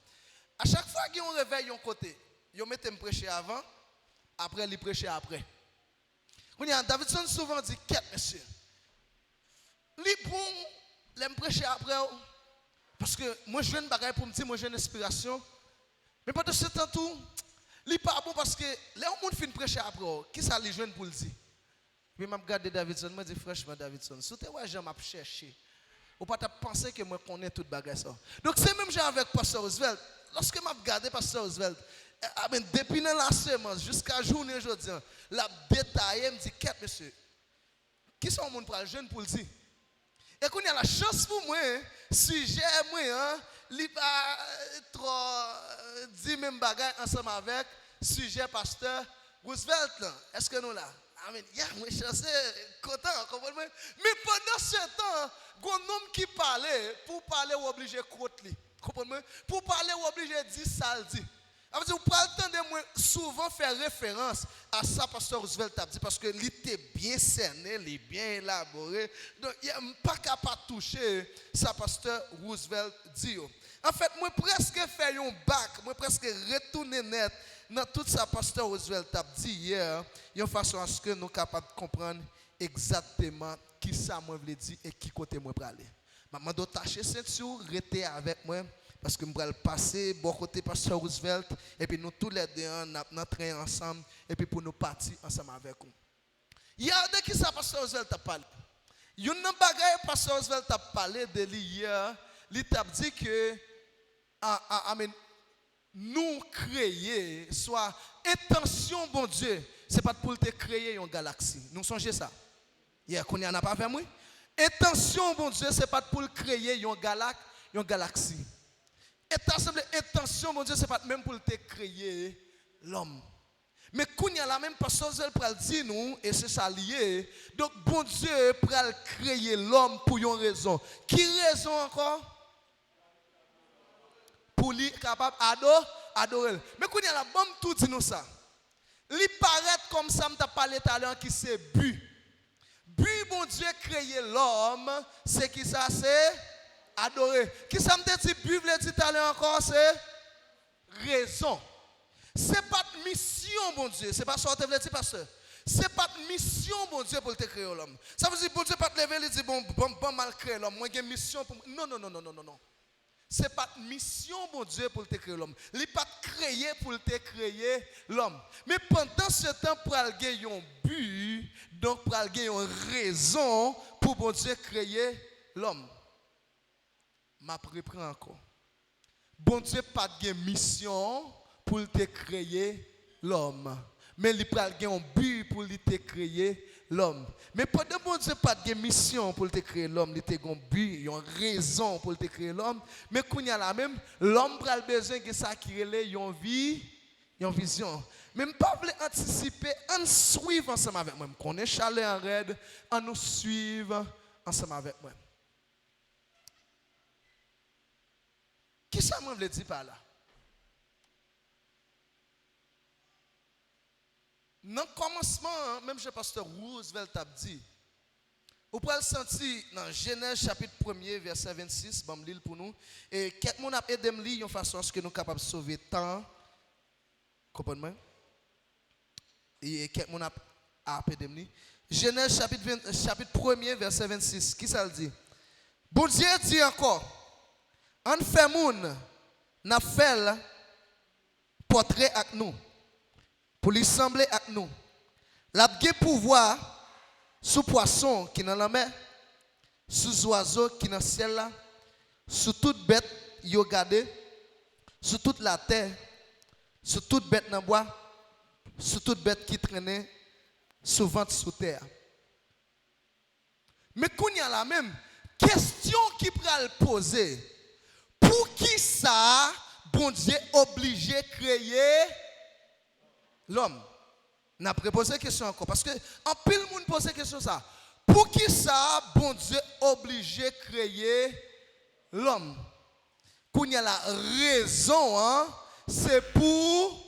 À chaque fois qu'il y a un réveil, un côté, il met me prêcher avant, après, il prêcher après. Davidson souvent dit, qu'est-ce monsieur? Il bon, il me prêcher après. Parce que moi, je viens de bagaille pour me dire, moi, j'ai une inspiration. Mais pendant ce temps, tout, il n'est pas bon parce que les gens finissent prêcher après. Qui ça les jeunes pour le dire? Mais je regarde Davidson, je me dis, franchement, Davidson, si tu es je m'ai cherché. Ou pas penser que moi, je connais toute bagaille ça. Donc, c'est même genre avec Pasteur Roosevelt. Lorsque je regardé Pasteur Roosevelt, depuis la semence jusqu'à journée aujourd'hui, la détaillé, me dit, qu'est-ce monsieur? Qui sont les gens pour le jeune pour le dire? Et qu'on a la chance pour moi, sujet moi, il pas trop dit même bagaille ensemble avec sujet pasteur Roosevelt là. Est-ce que nous là? Amen. Moi chanceux, content, comprenez? Mais pendant ce temps, un homme qui parlait, pour parler ou obligé crotte li. Comprenez? Pour parler ou obligé dire ça le dit. Vous pouvez entendre moi souvent faire référence à ça, pasteur Roosevelt a dit, parce que il était bien cerné, il est bien élaboré. Donc, il n'y a pas capable de toucher ça, pasteur Roosevelt dit. En fait, moi presque fait un bac, moi presque retourner net dans tout ça, pasteur Roosevelt a dit hier, de façon à ce que nous sommes capables de comprendre exactement qui ça moi voulait dire et qui côté moi pour aller. Maman doit tâcher ceinture, rester avec moi. Parce que nous allons passer bon côté pasteur Roosevelt et puis nous tous les deux nous traîner ensemble et puis pour nous partir ensemble avec vous. Il y a de qui ça pasteur Roosevelt a parlé. Il y a une bagaille pasteur Roosevelt a parlé de lui hier, il a dit que nous créer soit intention bon Dieu, c'est pas pour te créer une galaxie. Nous songez ça. Hier qu'on y en a pas fait moi. Intention bon Dieu, c'est pas pour créer une galaxie. Intention, mon Dieu, ce n'est pas même pour te créer l'homme. Mais quand il y a la même personne, elle peut dire nous, et c'est ça lié. Donc, bon Dieu peut créer l'homme pour une raison. Qui raison encore? Pour lui capable d'adorer. Mais quand il y a la bonne tout dit nous ça. Il paraît comme ça, je parlé tout à l'heure, qui c'est but. But, bon Dieu, créer l'homme, c'est qui ça, c'est adorer. Qui ça me dit, but, le dit tout à l'heure encore, c'est raison. Ce n'est pas mission, bon Dieu. Ce n'est pas ça que vous dire, pasteur. Ce n'est pas de mission, bon Dieu, pour te créer l'homme. Ça veut dire, bon Dieu, pas te lever et dire, bon, mal créer l'homme. Moi, j'ai une mission pour. Non, non, non, non, non, non, non. Ce n'est pas de mission, bon Dieu, pour te créer l'homme. Il n'est pas créé pour te créer l'homme. Mais pendant ce temps, pour aller un but, donc pour aller une raison pour bon Dieu créer l'homme. Je reprends encore. Bon Dieu pas de mission pour te créer l'homme. Mais il a un but pour te créer l'homme. Mais pendant bon Dieu pas de mission pour te créer l'homme, il a un but, une raison pour te créer l'homme. Mais quand il y a la même, l'homme a besoin de ça qui relève une vie, une vision. Mais je ne peux pas anticiper, on suit ensemble avec moi. Qu'on est chalé en raide, on nous suivre ensemble avec moi. Qui ça me veut dire par là? Dans le commencement, même le pasteur Roosevelt a dit, vous pouvez le sentir dans Genèse chapitre 1er, verset 26, je vais lire pour nous. Et quelqu'un a aidé à lire de façon à ce que nous sommes capables de sauver le temps. Comprenez-moi? Et quelqu'un a aidé à lire. Genèse chapitre 1er, verset 26, qui ça le dit? Bon Dieu dit encore, on fait moun, n'a fait portrait avec nous, pour lui sembler avec nous. La bien pouvoir sous poisson qui dans la mer, sous oiseau qui dans le ciel là, sous toute bête yo gardé, sous toute la terre, sous toute bête dans le bois, sous toute bête qui traînait souvent sous terre. Mais quand il y a la même question qui peut le poser. Pour qui ça, bon Dieu obligé de créer l'homme? On a posé la question encore. Parce que en pile monde pose la question ça. Pour qui ça, bon Dieu obligé de créer l'homme? Quand il y a la raison, hein, c'est pour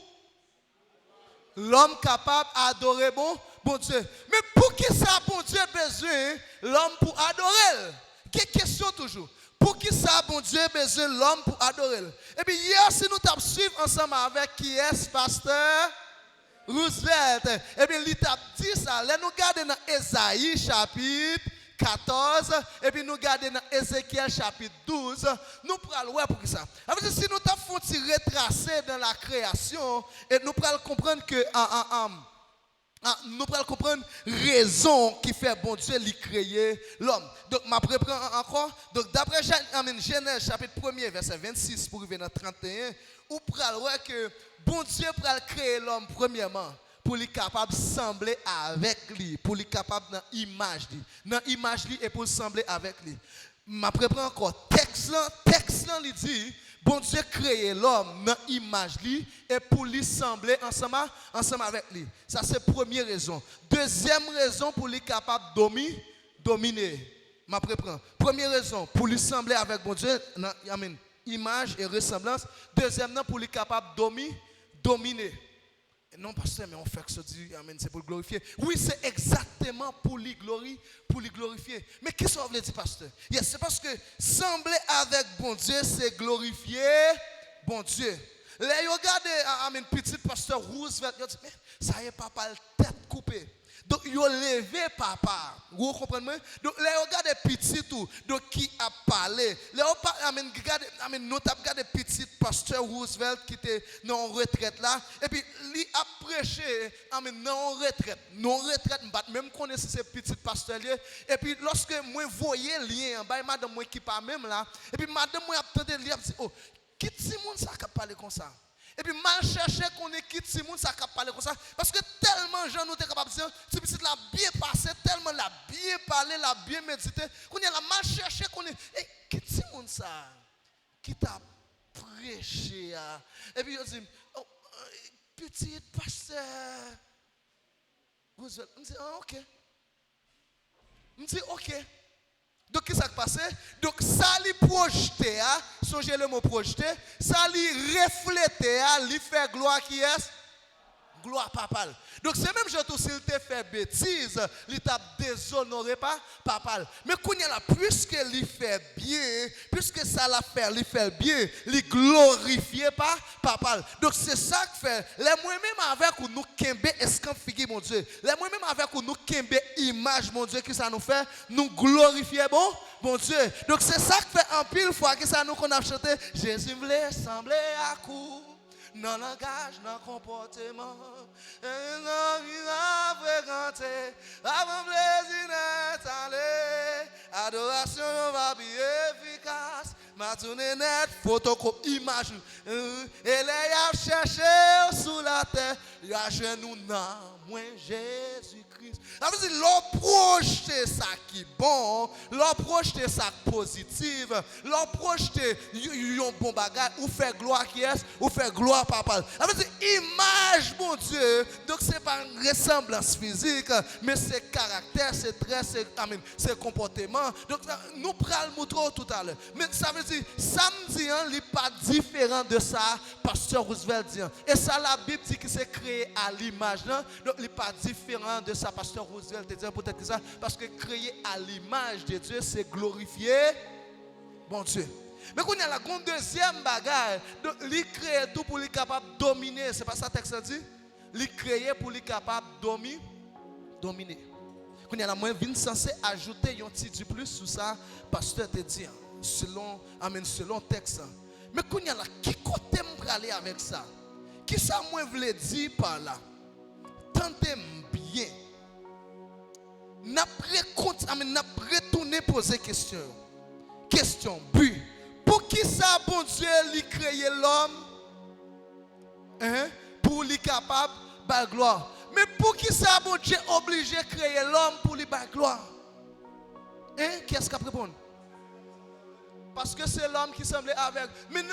l'homme capable d'adorer bon Dieu. Mais pour qui ça, bon Dieu a besoin l'homme pour adorer? Quelle question toujours? Pour qui ça, bon Dieu, besoin de l'homme pour adorer? Et puis hier, si nous t'avons suivi ensemble avec qui est pasteur Roosevelt, et bien il t'a dit ça. Là, nous regardons dans Ésaïe chapitre 14, et puis nous regardons dans Ézéchiel chapitre 12, nous prenons ouais pour ça. Alors, si nous t'avons retracé dans la création, et nous prenons comprendre que nous pouvons comprendre raison qui fait bon Dieu lui créer l'homme. Donc, je reprends encore. Donc, d'après Genèse chapitre 1er, verset 26 pour arriver dans 31, où pral voir que bon Dieu pral créer l'homme premièrement pour lui capable de sembler avec lui, pour lui capable dans l'image lui. Dans l'image lui et pour sembler avec lui. Je reprends encore. Texte là, il dit bon Dieu créé l'homme dans l'image lui et pour lui sembler ensemble avec lui. Ça c'est la première raison. Deuxième raison pour lui capable de dominer. Je reprends. Première raison pour lui sembler avec bon Dieu dans image et ressemblance. Deuxièmement pour lui capable de dominer. Non, pasteur, mais on fait que ça dit, amen, c'est pour le glorifier. Oui, c'est exactement pour lui glorifier. Mais qu'est-ce que ça veut dire, pasteur? Yes, c'est parce que sembler avec bon Dieu, c'est glorifier bon Dieu. Là, regardez, amen, petit pasteur Roosevelt, il dit, mais ça y est, papa, la tête coupée. Donc, il a levé papa. Vous comprenez? Donc, là, regardez petit tout. Donc, qui a parlé? Là, regardez, nous avons regardé petit pasteur Roosevelt qui était dans une retraite là. Et puis, il a prêché, dans une retraite. Non retraite, même connaissez ce petit pasteur là. Et puis, lorsque moi voyais le lien, madame moi qui pas même là. Et puis, madame moi a entendu le lien, dit, oh, qui est-ce monde ça qui a parlé comme ça? Et puis mal chercher qu'on est qui si moun ça capable parler comme ça parce que tellement gens nous étaient capables de dire si petit l'a bien passé tellement l'a bien parlé l'a bien médité qu'on est la mal chercher qu'on est et qui si moun ça qui t'a prêché et puis on dit oh, petit pasteur vous me dit OK me dit OK. Donc, qu'est-ce qui s'est passé? Donc, ça lui projeté, songez le mot projeté, ça lui reflété, lui fait gloire qui est gloire papa. Donc c'est même je s'il te fait bêtise, il t'a déshonoré pas papa. Mais quand il là puisque il fait bien, puisque ça l'a fait, il fait bien, il glorifie pas papa. Donc c'est ça que fait. Les moi-même avec nous kembe escamp figi mon Dieu. Les moi-même avec nous kembe image mon Dieu qui ça nous fait nous glorifier bon Dieu. Donc c'est ça que fait en pile fois que ça nous qu'on a chanté Jésus voulait sembler à coup. Dans le langage, dans le comportement, il a fréquenté, avant plaisir n'est allé, adoration va bien efficace, ma tournée net, photocopie, image, et les a cherché sous la terre, il a joué nous dans moi Jésus-Christ. Ça veut dire l'approcher ça qui est bon, l'approcher ça positif, l'approcher un bon bagage, ou faire gloire qui est, ou faire gloire papa. Ça veut dire image mon Dieu. Donc c'est pas une ressemblance physique, mais c'est caractère, c'est trait, c'est comportement. Donc nous prenons le moutron tout à l'heure. Mais ça veut dire samedi il n'est pas différent de ça, pasteur Roosevelt dit. Et ça la Bible dit que c'est créé à l'image, non? Donc il n'est pas différent de ça, pasteur Roosevelt dit peut-être que ça, parce que créé à l'image de Dieu, c'est glorifier bon Dieu. Mais quand il y a la deuxième bagarre, donc il crée tout pour lui capable de dominer. C'est pas ça le texte dit? Il crée pour lui capable de dominer. Quand il y a la moins censé ajouter un petit du plus sur ça, pasteur te dit, selon le texte. Mais quand il y a la qui côté me aller avec ça? Qui ça moi voulait dire par là? Tentez bien. N'a retourné poser question. Question, but. Pour qui ça, bon Dieu, lui créer l'homme? Pour lui capable de gloire. Mais pour qui ça, bon Dieu, obligé de créer l'homme pour lui de gloire? Qu'est-ce qu'il répond? Parce que c'est l'homme qui semblait avec. Mais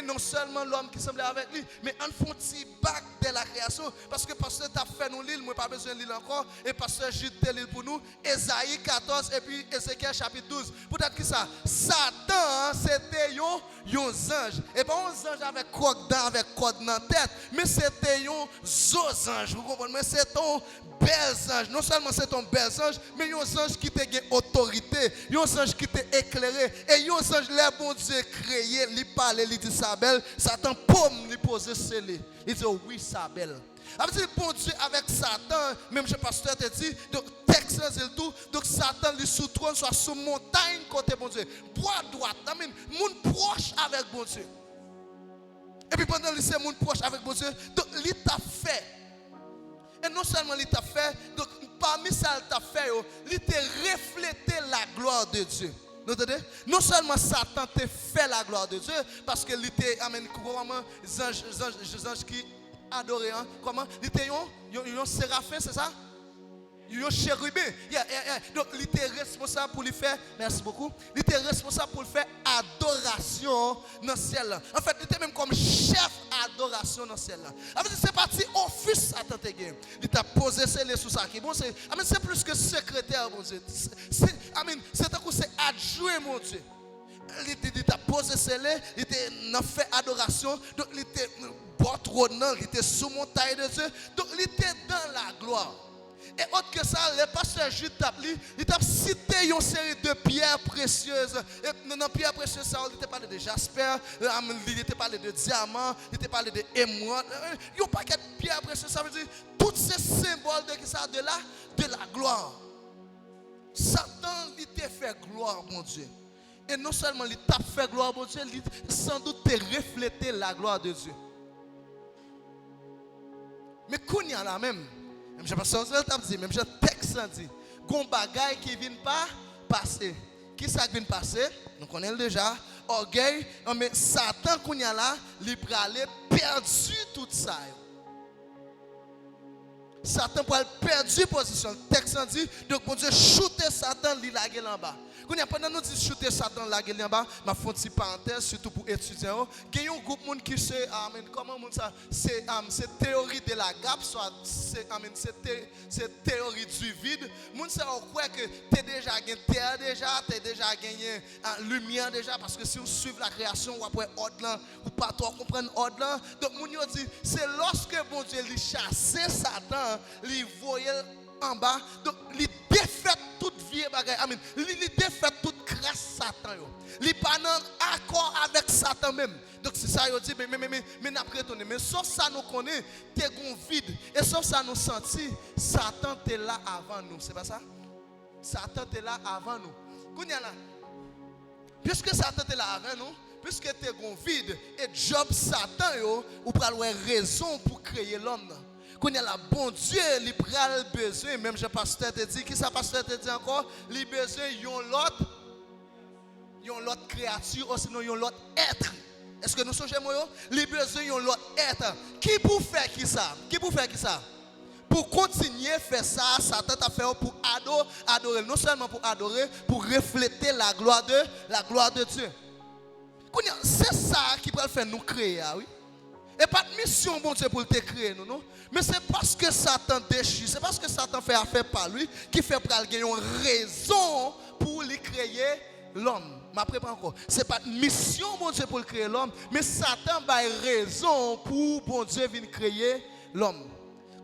non seulement l'homme qui semblait avec lui, mais en font petit bac de la création. Parce que pasteur t'a fait nous l'île, moi pas besoin de l'île encore. Et pasteur Jude l'île pour nous. Ésaïe 14 et puis Ézéchiel chapitre 12. Peut-être que ça, Satan, c'était un ange. Et pas un ange avec croque dans la tête, mais c'était un ange. Vous comprenez? Mais c'est un bel ange. Non seulement c'est un bel ange, mais un ange qui t'a autorité, un ange qui t'a éclairé. Et un ange, les bon Dieu créé, il parle, il dit ça belle, Satan pomme, il pose scellé. Il dit oui, ça belle. Avec le bon Dieu avec Satan, même je pasteur te dit, donc texte c'est tout, donc Satan lui sous trône soit sous montagne côté bon Dieu. Bois droite, moun proche avec bon Dieu. Et puis pendant que c'est moun proche avec bon Dieu, donc il t'a fait. Et non seulement il t'a fait, donc parmi ça il t'a fait, il t'a reflété la gloire de Dieu. Non seulement Satan t'a fait la gloire de Dieu, parce que il t'a amené comment les anges qui adoraient, comment il était un séraphin, c'est ça? Un chérubin. Donc il était responsable pour lui faire, merci beaucoup, il était responsable pour lui faire adoration dans le ciel. En fait, il était même comme chef adoration dans le ciel. C'est parti office Satan te gagne. Il t'a posé scellé sous ça qui bon c'est plus que secrétaire mon Dieu. C'est adjoint mon Dieu. Il t'a posé scellé, il était dans fait adoration, donc il était il était sous montagne de Dieu, donc il était dans la gloire. Et autre que ça, le pasteur Jude il t'a cité une série de pierres précieuses. Et dans les pierres précieuses, il t'a parlé de jasper, il t'a parlé de diamant, il t'a parlé de émeraude. Il y a un paquet de pierres précieuses, ça veut dire tous ces symboles de la gloire. Satan, il t'a fait gloire, mon Dieu. Et non seulement il t'a fait gloire, mon Dieu, il sans doute t'a reflété la gloire de Dieu. Mais qu'on y a là même. Même je pense que dit, même je texte dit, gon bagaille qui vient pas passer. Qui ça vient passer? Nous connaissons déjà. Orgueil, mais Satan qu'on y a là, il peut aller perdu tout ça. Satan pour perdre position. Le texte dit, donc bon Dieu shooter Satan, il l'a en bas. Pendant nous dit shooter Satan, la en bas, ma font une parenthèse, surtout pour étudiants. Il y a un groupe de monde qui c'est, comment ça, c'est théorie de la gape, soit c'est théorie du vide. Moun ça croit que tu as déjà gagné terre déjà, tu as déjà gagné lumière déjà, parce que si on suit la création, ou après ordre là, ou pas trop comprendre ordre là. Donc moun yo dit, c'est lorsque bon Dieu lui chasse Satan, lui voyait en bas, donc il défait toute vie bagaille. Amen. Il défait toute grâce Satan yo. Il pas en accord avec Satan même. Donc c'est ça yo dit mais n'a pas retourné. Mais sauf ça nous connaît, t'es gon vide et sauf ça nous senti Satan était là avant nous, c'est pas ça? Satan était là avant nous. Kounya là. Puisque Satan était là avant nous, puisque t'es gon vide et job Satan yo ou pral raison pour créer l'homme. Quand il y a la bon Dieu, il prend le besoin, même je pasteur te dit, qui ça pasteur te dit encore, il besoin yon l'autre créature ou sinon yon l'autre être. Est-ce que nous sommes moi? Il besoin yon l'autre être. Qui pour faire qui ça? Qui pour faire qui ça? Pour continuer à faire ça, Satan t'a fait pour adorer, non seulement pour adorer, pour refléter la gloire de Dieu. C'est ça qui peut faire nous créer, oui. Et pas de mission, bon Dieu, pour te créer, non? Mais c'est parce que Satan déchire, c'est parce que Satan fait affaire par lui, qui fait pour gagner une raison pour lui créer l'homme. Mais pas encore. C'est pas de mission, bon Dieu, pour créer l'homme, mais Satan a raison pour, bon Dieu, venir créer l'homme.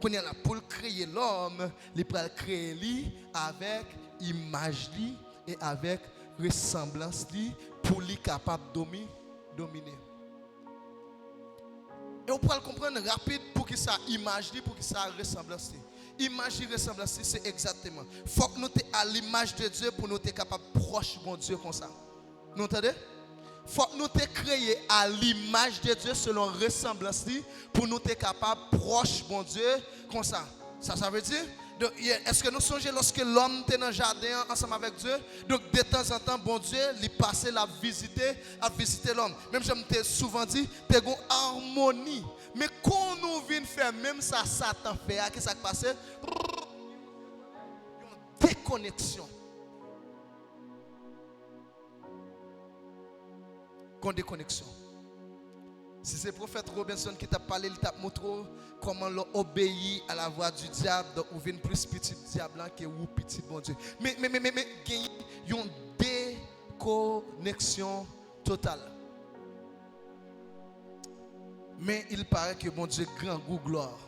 Quand il y a pour créer l'homme, il peut créer lui avec image lui et avec ressemblance lui pour lui capable de dominer. Et on peut le comprendre rapide pour que ça image, pour que ça ressemblance. Image et ressemblance, c'est exactement. Il faut que nous soyons à l'image de Dieu pour nous être capables proche de Dieu comme ça. Vous entendez? Il faut que nous soyons créés à l'image de Dieu selon ressemblance pour nous être capables proche de Dieu comme ça. Ça veut dire? Est-ce que nous songeons lorsque l'homme était dans le jardin ensemble avec Dieu? Donc de temps en temps, bon Dieu, il passait à visiter l'homme. Même je m'ai souvent dit, tu as une harmonie. Mais quand nous venons faire même ça, Satan fait, qu'est-ce qui s'est passé? Une déconnexion. Une déconnexion. Si c'est le prophète Robinson qui t'a parlé, il t'a montré comment l'obéir à la voix du diable, donc on vient plus petit diable que ou petit bon Dieu. Mais il y a une déconnexion totale. Mais il paraît que bon Dieu grand goût gloire.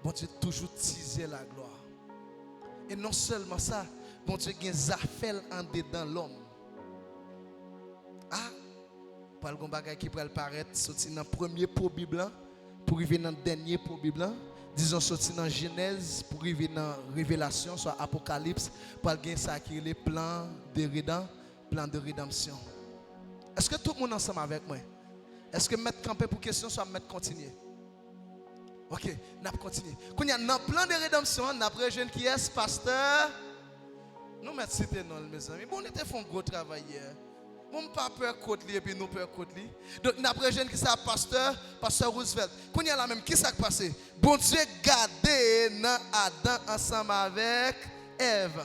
Bon Dieu toujours teaser la gloire. Et non seulement ça, bon Dieu a des affaires en dedans l'homme. Ah, par le bagage qui pourrait paraître sorti dans le premier pot Bible pour arriver dans le dernier pot Bible, disons sorti dans Genèse pour arriver dans Révélation, soit Apocalypse, pour gagner ça qui est le plan de rédemption. Est-ce que tout le monde ensemble avec moi? Est-ce que mettre camper pour question soit mettre continuer? OK, n'a continuer. Quand il y a un plan de rédemption, n'a pas jeune qui est pasteur. Nous mettons citer non mes amis. Bon, on était fait un gros travail hier. On pas peur côté lui et puis nous peur côté lui. Donc n'après jeune qui ça pasteur Roosevelt. Quand il y a la même qui s'est passé. Bon Dieu gardé dans Adam ensemble avec Ève.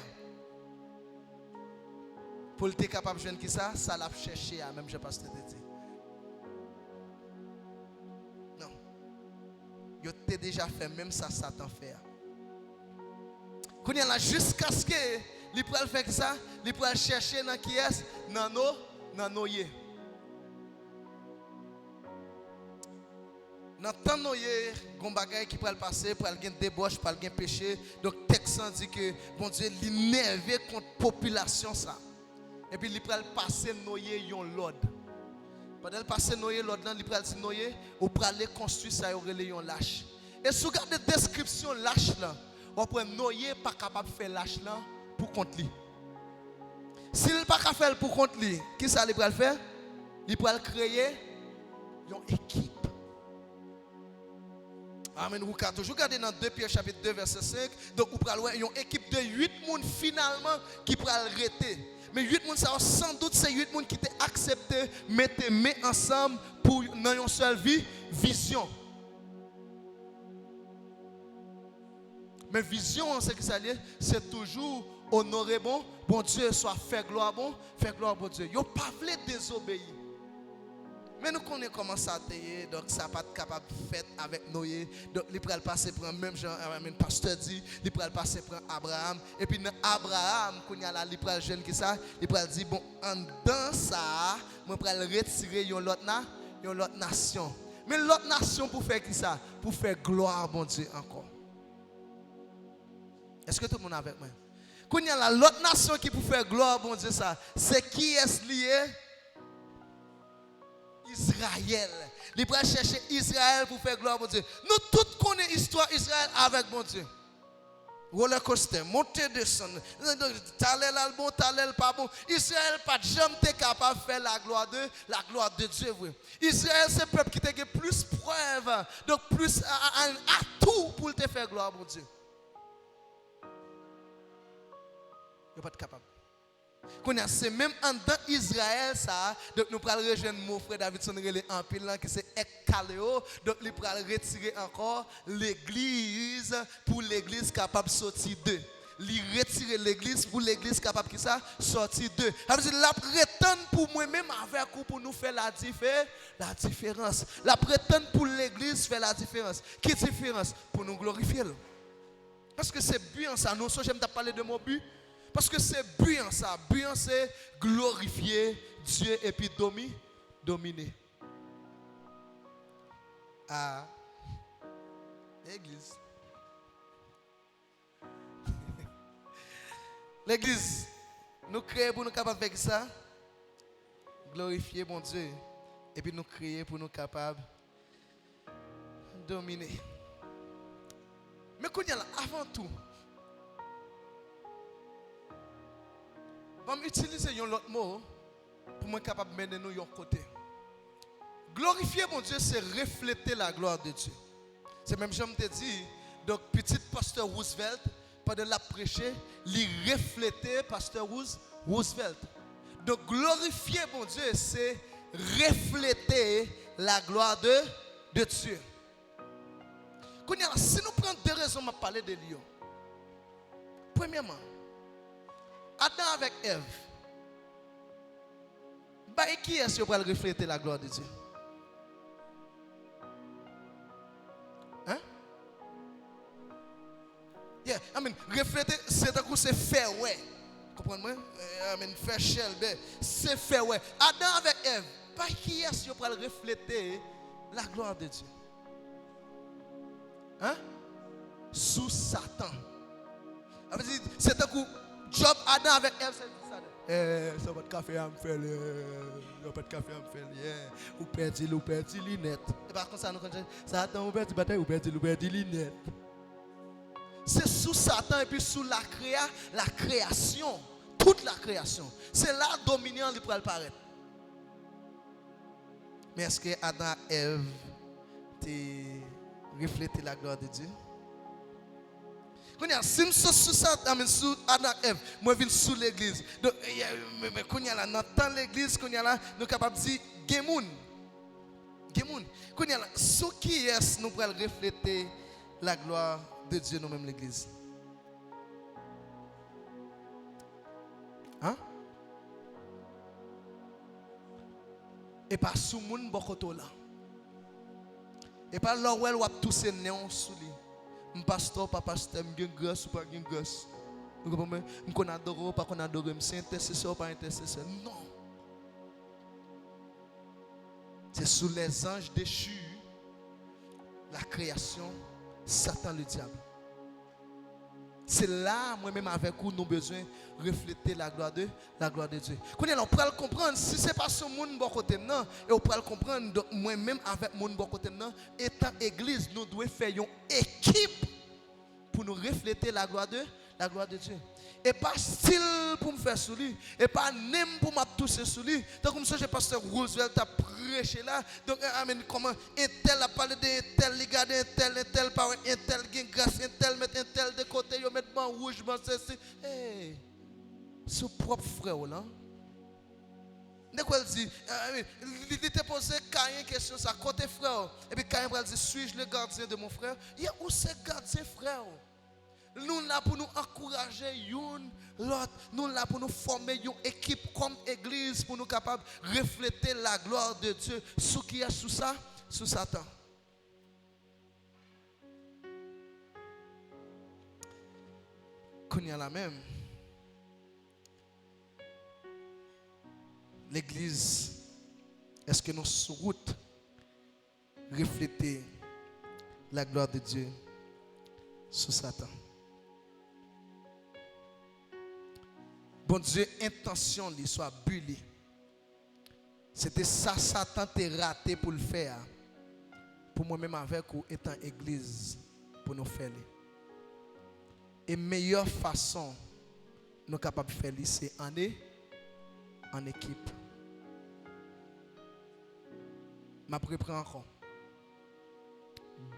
Pour être capable de jeune qui ça l'a cherché à même je pasteur te dit. Non. Il a déjà fait même ça Satan fait. Quand il y a là jusqu'à ce que il peut faire ça, il peut chercher dans qui est dans Noé. Dans le temps Noé, il y a des bagages qui peuvent passer, pour aller débauche, pour aller péché. Donc le texte dit que bon Dieu l'énervé contre la population ça. Et puis il peut passer Noé yon l'ordre. Pendant passer Noé l'ordre, il peut dire Noé, ou pour aller construire ça yon lâche. Et si vous regardez la description lâche là, on peut Noé pas capable de faire lâche là pour contre lui. S'il n'est pas capable de faire pour contre lui, qui ça il peut faire? Il peut créer une équipe. Amen. Vous pouvez toujours regarder dans 2 Pierre chapitre 2 verset 5. Donc vous pouvez avoir une équipe de 8 personnes finalement qui peut arrêter. Mais 8 personnes, sans doute c'est 8 personnes qui t'ont accepté, mettre main ensemble pour dans une seule vision. Mais vision, c'est qui ça lié? C'est toujours honorer bon Dieu, soit faire gloire bon bon Dieu. Yo pas voulu désobéir. Mais nous connaissons comment ça a donc ça pas capable de faire avec Noé. Donc il peut passer pour même Jean, le pasteur dit, il peut passer pour Abraham. Et puis dans Abraham, quand il y a là, il peut jeune qui ça, il peut dire bon, en dans ça, moi peut retirer une autre nation. Mais l'autre nation pour faire qui ça? Pour faire gloire bon Dieu encore. Est-ce que tout le monde est avec moi? Quand il y a là, l'autre nation qui pour faire gloire bon Dieu ça, c'est qui est lié? Israël. Il va chercher Israël pour faire gloire à mon Dieu. Nous tous connaissons l'histoire d'Israël avec mon Dieu. Roller coaster, monter, descendre. T'allais là le bon, t'allais le pas bon. Israël pas jamais capable de faire la gloire de Dieu. Israël c'est le peuple qui a plus preuve, donc plus un atout pour te faire gloire à mon Dieu. Il n'est pas capable. C'est même en dans Israël ça, donc nous allons rejoindre mon frère Davidson en pile qui c'est Ekkaleo, donc il va retirer encore l'église pour l'église capable de sortir d'eux. Il retire l'église pour l'église capable de sortir d'eux. Ça veut dire la prétend pour moi-même avec vous pour nous faire la différence. La prétend pour l'église faire la différence. Quelle différence? Pour nous glorifier. Parce que c'est bien ça. Nous j'aime parler de mon but. Parce que c'est bien ça. Bien c'est glorifier Dieu et puis dominer. Ah, l'église. L'église, nous créons pour nous capables de faire ça. Glorifier mon Dieu. Et puis nous créer pour nous capables de dominer. Mais qu'on y a là, avant tout, je vais utiliser un autre mot pour être capable de mener nous de côté. Glorifier mon Dieu, c'est refléter la gloire de Dieu. C'est même, je me dis, donc petit pasteur Roosevelt, pendant la prêcher, il reflétait pasteur Roosevelt. Donc glorifier mon Dieu, c'est refléter la gloire de Dieu. Si nous prenons deux raisons pour parler de Lyon. Premièrement, Adam avec Ève. Qui est-ce qui va refléter la gloire de Dieu? Hein? Yeah, refléter, c'est faire ouais. Comprenez-moi? Faire shelbe, c'est faire ouais. Adam avec Ève. Qui est-ce qui va refléter la gloire de Dieu? Hein? Sous Satan. C'est un coup. Job Adam avec Ève, c'est ça. Ça va de café à me faire. Pas de café à me faire. Ou perdu l'inette. Et par contre, ça nous connaît. Satan, ou perdu bataille, ou perdu l'inette. C'est sous Satan et puis sous la création. Toute la création. C'est là dominant qui pourrait paraître. Mais est-ce que Adam et Ève reflété la gloire de Dieu? Si je suis sous Adam et Ève, moi je viens sous l'église. Donc, quand il y a là, dans l'église, nous sommes capables de dire Gemoun. Quand il y a là, sous qui est-ce nous pouvons refléter la gloire de Dieu, nous-mêmes l'église? Hein? Et pas sous moun bokoto là. Et pas là où elle va tousser néon sous lui. Pasteur, pas pasteur, je suis grâce ou pas grâce. Vous comprenez? Je suis adoré, pas qu'on adore, je suis intercesseur, pas intercesseur. Non. C'est sous les anges déchus, la création, Satan le diable. C'est là, moi-même, avec vous, nous avons besoin de refléter la gloire de Dieu. Quand on peut le comprendre, si ce n'est pas ce monde bon côté, non, et on peut le comprendre, donc moi-même, avec mon bon côté, non, étant église, nous devons faire une équipe pour nous refléter la gloire de Dieu. Et pas style pour me faire sous lui, et pas même pour me toucher sous lui. Donc, comme ça, j'ai pasteur Roosevelt a prêché là. Donc, amen, comment un tel a parlé d'un tel, il garde un tel, par un tel, gain grâce, un tel, met un tel de côté, il met ban rouge, ban ceci. Hey, son propre frère là. Dès qu'il dit, il était posé Caïn question, ça côté frère. Et puis Caïn va dire, suis-je le gardien de mon frère? Il y a où c'est gardien frère? Nous là pour nous encourager une l'autre. Nous là pour nous former une équipe comme église pour nous capables de refléter la gloire de Dieu. Sous qui est sous ça? Sous Satan. Qu'on y a la même. L'église, est-ce que nous sur route refléter la gloire de Dieu sous Satan? Bon Dieu, intention li soit bully. C'était ça Satan t'a raté pour le faire. Pour moi-même avec ou étant église pour nous faire. Et meilleure façon nous capables de faire c'est en équipe. Ma reprends encore.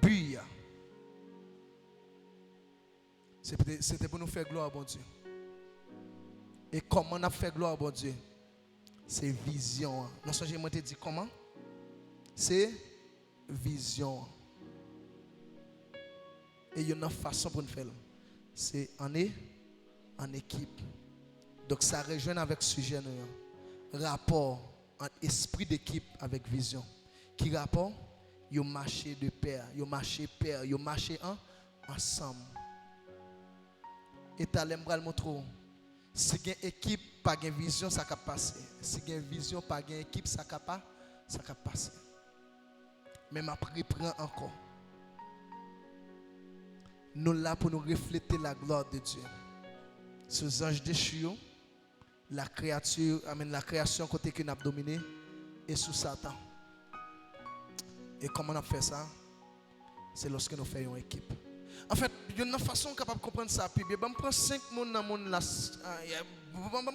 Buya. C'était pour nous faire gloire à bon Dieu. Et comment on a fait gloire à bon Dieu? C'est vision. Non, je me dit comment? C'est vision. Et il y a une façon pour nous faire. C'est en équipe. Donc ça rejoint avec ce sujet. Rapport entre esprit d'équipe avec vision. Qui rapport? Yo marché de pair, yo marché ensemble. Et tu as l'embral montrer. Si il y a une équipe, pas de vision, ça va passer. Si il y a une vision, pas de équipe, ça va passer. Mais après, prend encore. Nous là pour nous refléter la gloire de Dieu. Ces anges déchus, la création côté que nous avons dominé, et sous Satan. Et comment on a fait ça? C'est lorsque nous faisons une équipe. En fait, il y a une façon capable de comprendre ça. Puis, je prends 5 personnes dans le monde là. Je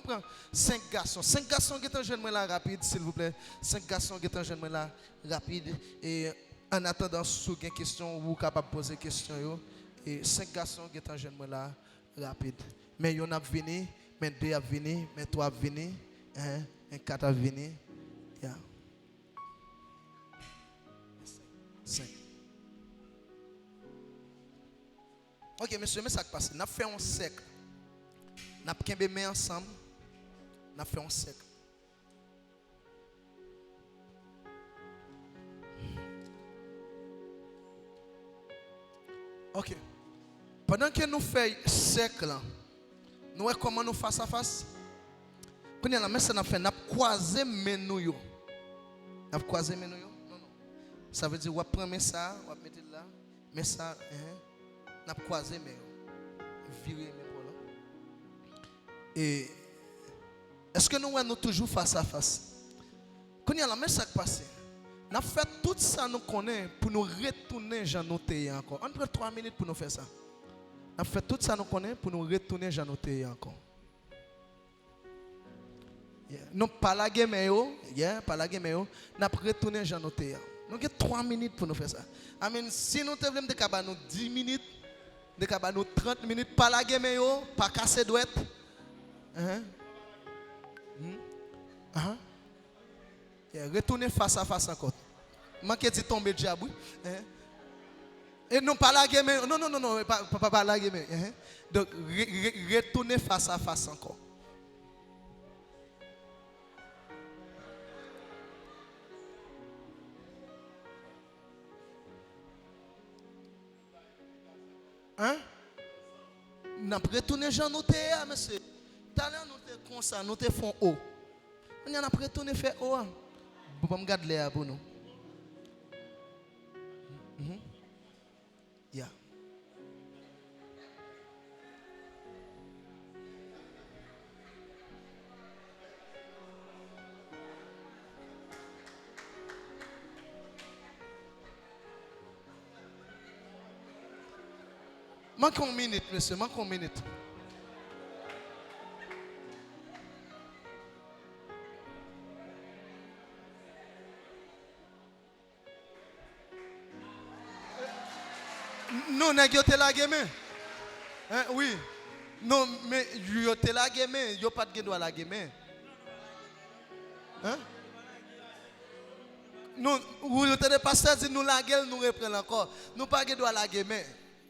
prends 5 garçons. 5 garçons qui sont jeunes là rapide, s'il vous plaît. 5 garçons qui sont jeunes là rapide. Et en attendant, si vous avez une question, vous êtes capable de poser une question. Et 5 garçons qui sont jeunes là rapide. Mais il y en a venu, mais 2 a venu, mais 3 a venu, 4 a venu. Yeah. 5. Ok, monsieur, mais ça qui passe. Nous avons fait un cercle. Nous avons mis ensemble. Nous avons fait un cercle. Ok. Pendant que nous faisons un cercle, nous voyons comment nous face à face. Quand nous avons fait, nous avons croisé mes nous. Nous avons croisé mes nous. Non. Ça veut dire, vous prenez ça, vous mettez là, mais ça, nous avons croisé mes viré mes pour là. Et est-ce que nous sommes toujours face à face? Quand il y a la même chose qui passe, nous avons fait tout ça nous connaît pour nous retourner Jean noté encore. On prend 3 minutes pour nous faire ça. Nous avons fait tout ça nous connaît pour nous retourner Jean noté encore. Nous pas la game pas la game nous avons retourné Jean noté. Nous avons 3 minutes pour nous faire ça. Amen. Si nous devons nous 10 minutes, nous 30 minutes, pas la game pas casser douette. Retourner face à face encore. Manquez de tomber déjà, oui. Et non pas la game. Non, pas la game. Donc retourner face à face encore. Nous avons retourné Jean noté, monsieur. Tout à l'heure, nous te comme ça, nous te font haut. On a retourné faire haut. Vous pouvez me garder là pour nous. Yeah. Manque une minute, monsieur, manque une minute. Non, n'est-ce pas la game? Oui. Non, mais vous êtes la game, vous n'avez pas de droit à la game. Non, vous êtes des pasteurs, si nous la gueule, nous reprenons encore. Nous n'avons pas de droit à la game.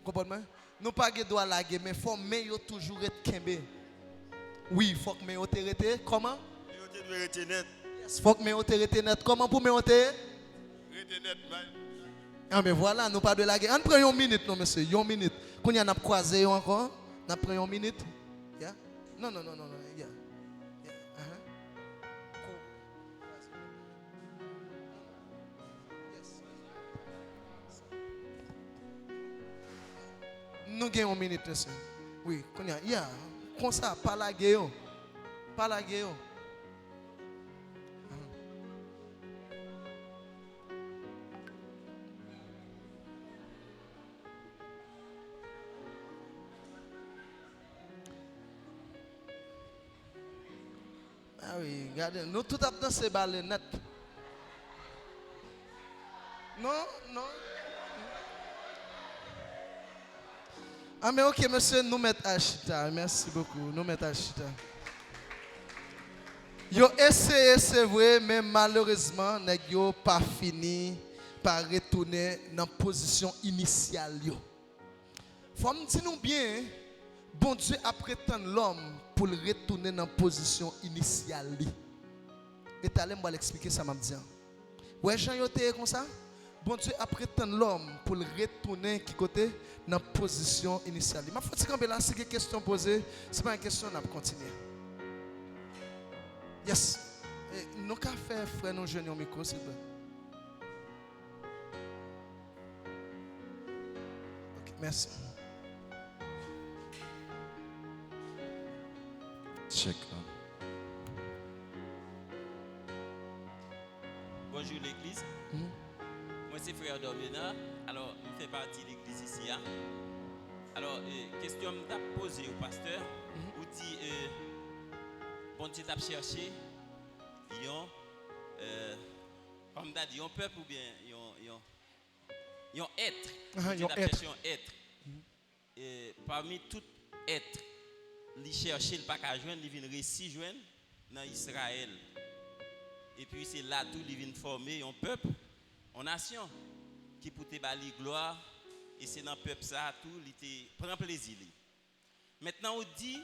Comprenez-moi? Nous pas de droit laguer, mais faut mais yo toujours être kembe. Oui, faut que mais yo te rete. Comment? Yo te doit rester net. Yes, faut que mais yo te rete net. Comment pour mais yo te? Rete net, Ah mais voilà, nous pas de laguer. On prend une minute non monsieur, une minute. Quand y en a croisé encore, on prend une minute. Yeah? Non. Yeah. Yeah. Cool. Yes. Nous gagnons une minute monsieur. Oui, quand y a yeah, comme ça pas laguer yo. Pas laguer yo. Ah oui, regardez, nous tout avons dansé ballet net. Non. Ah mais ok monsieur, nous mettons à chita. Merci beaucoup, nous mettons à chita. Yo essayé, c'est vrai, mais malheureusement, nèg yo pas fini par retourner dans la position initiale. Faut me dire nous bien, hein, bon Dieu a prétendu l'homme pour le retourner dans la position initiale. Et t'allais me l'expliquer ça m'a dit. Ouais, Jean yo te comme ça. Bon Dieu a prétendu l'homme pour le retourner qui côté dans la position initiale. Ma faut dire là, c'est une question posée, c'est pas une question on a continuer. Yes. Nous qu'à faire frère nous jeunes au micro s'il vous plaît. OK, merci. Check. Bonjour l'église. Moi c'est frère Domina. Alors, je fais partie de l'église ici. Hein? Alors, question que je posée au pasteur, où dit bon Dieu t'a cherché comme t'as dit, un peuple ou bien un être. Un T'a cherché un être. Et parmi tout être, il chercher le pas qu'à joindre, il vient récit joindre dans Israël. Et puis c'est là tout il vient former un peuple, une nation qui pour te bali gloire et c'est dans le peuple ça tout il te prend plaisir. Maintenant on dit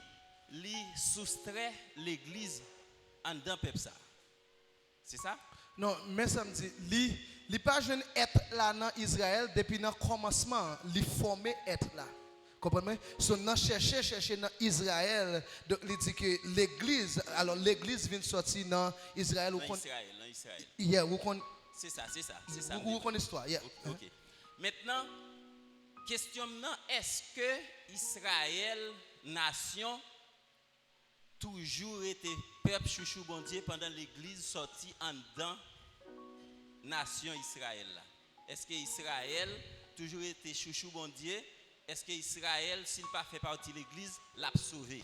il soustrait l'église en dedans peuple ça. C'est ça? Non, mais ça me dit li pas jeune être là dans Israël depuis le commencement, li formé être là. Comprenez? So nan chercher dans Israël, donc il dit que l'église, alors l'église vient sortir dans Israël Dans Israël. Yeah, c'est ça. Vous connaissez l'histoire, yeah. OK. Maintenant, question maintenant, est-ce que Israël nation toujours été peuple chouchou bon Dieu pendant l'église sortie en dedans nation Israël là? Est-ce que Israël toujours été chouchou bon Dieu? Est-ce que Israël, s'il n'a pas fait partie de l'église, l'a sauvé?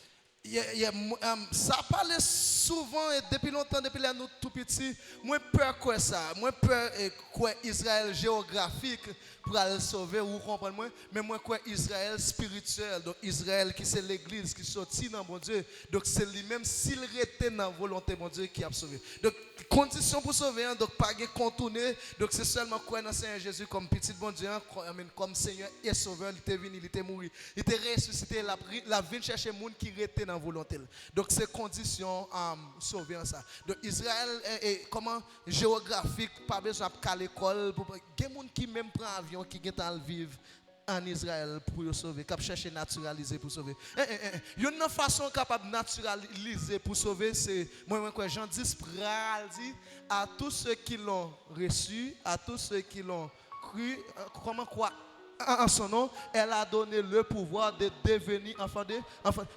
Ça parle souvent et depuis longtemps, depuis là nous tout petits, moi peur quoi ça, moi peur quoi Israël géographique pour aller sauver, vous comprenez moi, mais moi quoi Israël spirituel, donc Israël qui c'est l'église qui sortit dans mon Dieu, donc c'est lui-même s'il était dans la volonté de mon Dieu qui a sauvé. Donc condition pour sauver, donc pas de contourner, donc c'est seulement quoi dans Seigneur Jésus comme petit bon Dieu, comme Seigneur et sauveur, il était venu, il était mort, il était ressuscité, la vie chercher monde qui était dans volonté. Donc c'est condition sauver ça. Donc Israël est comment géographique pas besoin de l'école pour il y a des gens qui même prend avion qui viennent vivre en Israël pour sauver, qui chercher naturaliser pour sauver. Une façon capable de naturaliser pour sauver c'est moi Jean 10 pral dit à tous ceux qui l'ont reçu, à tous ceux qui l'ont cru, comment quoi en son nom, elle a donné le pouvoir de devenir enfant.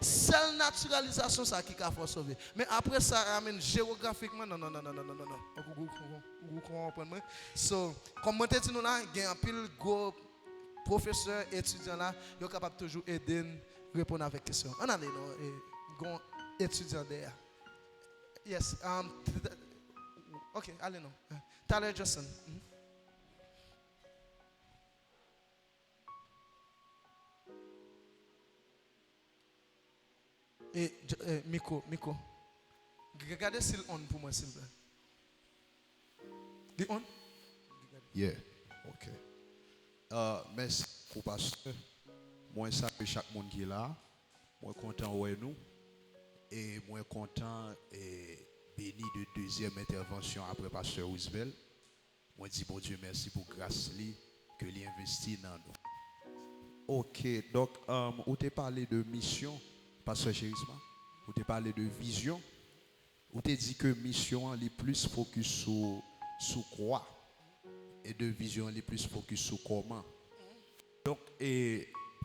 Seule naturalisation ça qui a fait sauver. Mais après ça, amène géographiquement, non. Vous comprenez? So, comme moi t'ai dit nous là, il y a un pile gros professeur étudiant là, il est capable toujours aider répondre avec question. On allez non, étudiant derrière. Yes. OK, allez non. Tyler Johnson. Miko. Regardez s'il on pour moi, s'il vous plaît. Dit on? Yeah, ok. Merci, pasteur. Moi, ça que chaque monde qui est là. Moi, content ouais nous. Et moi, content et béni de deuxième intervention après Pasteur Roosevelt. Moi, dis bon Dieu merci pour grâce que lui investit dans nous. Ok, donc, on t'a parlé de mission, Pasteur Chérisma. On t'a parlé de vision. On t'a dit que mission est plus focus sur quoi et de vision est plus focus sur comment. Donc,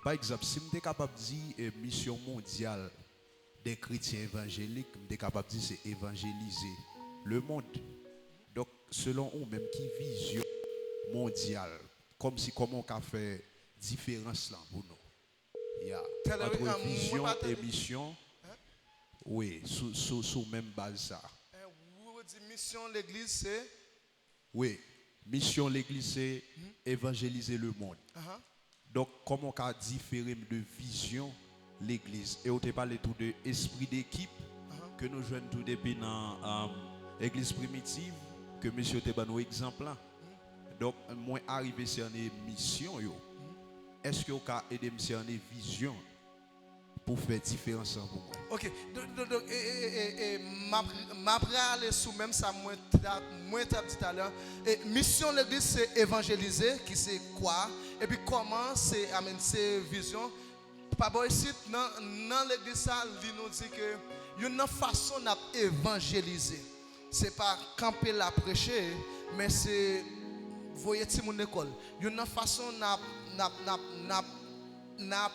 par exemple, si je suis capable de dire mission mondiale des chrétiens évangéliques, je suis capable de dire c'est évangéliser le monde. Donc, selon vous, même qui vision mondiale, comme si comment on a fait différence là pour nous. Entre vision et mission, oui, sous même base ça. Vous dites mission l'église c'est? Oui, mission l'église c'est évangéliser le monde. Donc, comment on a différé de vision l'église? Et on te parlé tout de esprit d'équipe que nous jouons tout depuis dans l'église primitive, que monsieur te donne un exemple là. Donc, moi arrivé sur une mission, est-ce que vous pouvez aider monsieur à une vision pour faire différence pour moi? Ok, donc, ma aller sous même ça, moi, dit tout à l'heure. Mission l'église, c'est évangéliser, qui c'est quoi? Et puis comment c'est amener ces visions? Papa ici, dans l'église, ça, il nous dit que il y a une façon d'évangéliser. Ce n'est pas camper la prêcher, mais c'est voyez tout mon école. Il y a une façon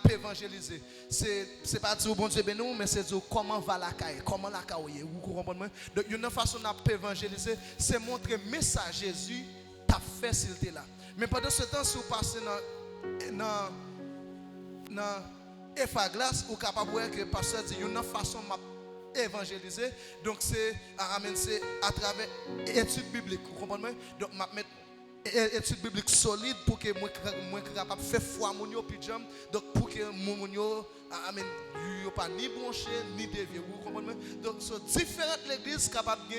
d'évangéliser. C'est pas dire bon Dieu ben nous, mais c'est dire comment va la caille, comment la caille. Vous comprenez? Donc il y a une façon d'évangéliser, c'est montrer le message Jésus t'a fait s'il était là. Mais pendant ce temps, si vous passez dans Ephaglas, vous êtes capable de voir que le pasteur dit il y a une façon évangéliser. Donc c'est à travers études bibliques. Vous comprenez? Donc je mettre études bibliques solides pour que moi capable faire foi mon yo pijam. Donc pour que mon yo pas ni branché ni dévié. Vous comprenez? Donc sur différentes églises capables de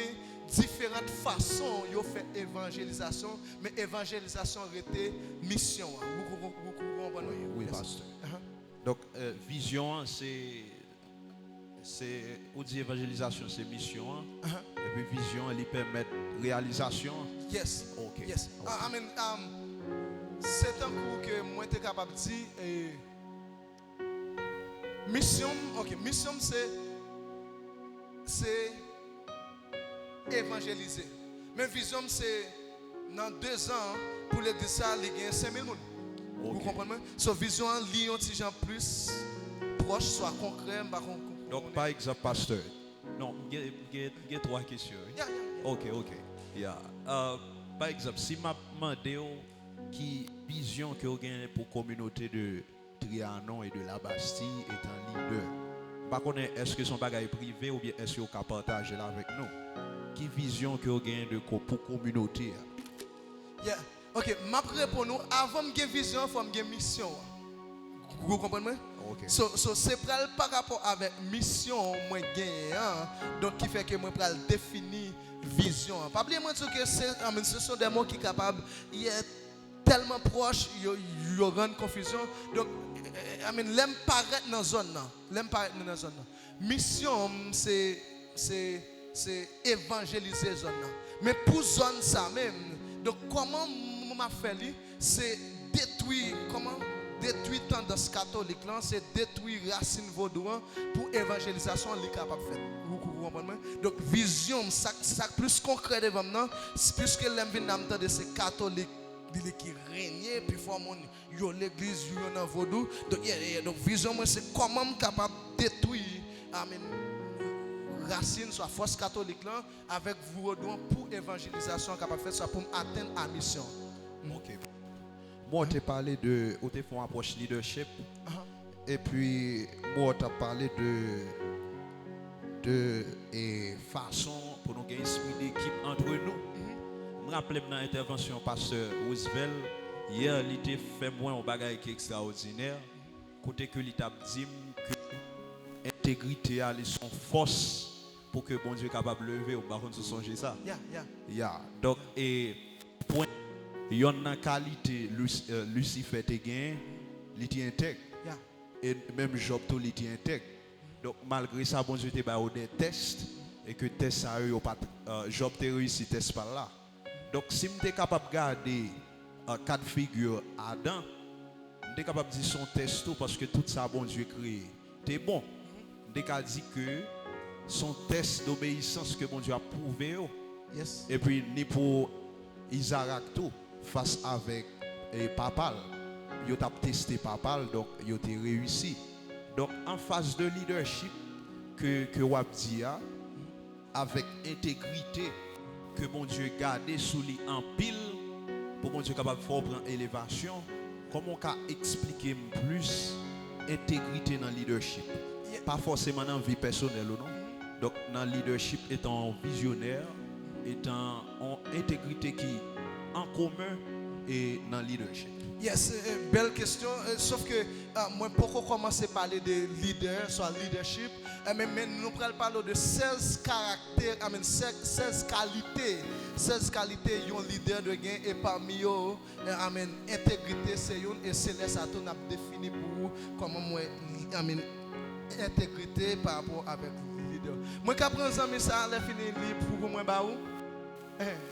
différentes façons yo fait évangélisation, mais évangélisation était mission. Vous comprenez? Oui, pasteur. Donc vision c'est on dit évangélisation c'est mission et puis vision elle permet réalisation. Yes. Okay. Yes. Okay. C'est un coup que moi j'étais capable de dire mission. OK, mission c'est évangéliser. Mais vision c'est dans 2 ans pour l'église ça il y a 5000 personnes. Vous comprenez? So vision li un petit gens plus proche soit concret Donc par exemple pasteur. Non, il y a 3 questions. Yeah. OK. Yeah. Par exemple, si m'a demandé qui vision que vous avez pour la communauté de Trianon et de la Bastille étant leader, par contre, est-ce que son bagage privé ou bien est-ce que vous pouvez partager là avec nous? Qui vision que vous avez pour la communauté? Yeah. OK, m'a pour nous avant de vision, il faut une mission. Vous comprenez? OK. So c'est par rapport avec mission moi gagné donc qui fait que moi pral définir vision. Pas oublier moi que ce sont des mots qui capables il est tellement proche il rend confusion. Donc l'aime paraître dans zone là. Mission c'est évangéliser zone là. Mais pour zone ça même. Donc comment m'a fait c'est détruire tendance catholique là, c'est détruire racine vaudouin pour évangélisation li capable faire. Vous comprenez? Donc vision ça plus concret devant nous, puisque l'aime vinn de ces catholiques qui règne puis forme l'église yo dans vaudou. Donc vision moi c'est comment capable détruire racine soit force catholique là avec vaudou pour évangélisation capable faire ça pour atteindre la mission. OK. Moi, on t'a parlé de, on t'a fait une approche leadership, et puis moi, on t'a parlé de façon pour nous gagner esprit d'équipe entre nous. Je me rappelle dans l'intervention pasteur Roosevelt, hier, il t'a fait moi un bagage qui est extraordinaire, côté que il t'a dit que l'intégrité est son force pour que bon Dieu soit capable de lever, ou par contre, songer ça. Yeah. Donc, et point. Il y a une qualité Lucifer te gagne, il est intègre. et même Job tout il était intègre. Donc malgré ça, bon Dieu te ba des tests et que test ça yo pas Job te réussi test par là. Donc si m'étais capable de garder quatre figures Adam, m'étais capable de dire son test tout parce que tout ça bon Dieu créé. T'es bon. M'étais capable de dire que son test d'obéissance que bon Dieu a prouvé. Yes. Et puis ni pour Isaac tout face avec Papal. Yo t'a testé Papal donc yo t'ai réussi. Donc en phase de leadership que wap dit avec intégrité que bon Dieu garde sous lui en pile pour bon Dieu capable de faire prendre élévation, comment on peut expliquer plus intégrité dans le leadership. Pas forcément dans la vie personnelle ou non. Donc dans le leadership étant visionnaire, étant en intégrité qui en commun et dans le leadership. Yes, belle question. Sauf que moi, pourquoi commencer à parler de leader, soit leadership, mais nous parlons parler de 16 caractères, 16 qualités. 16 qualités, un leader de gain et parmi eux, intégrité, c'est une, et c'est là ça qu'on a défini pour vous comment moi, intégrité par rapport avec le leader. Moi, quand je prends ça, je finis pour moi,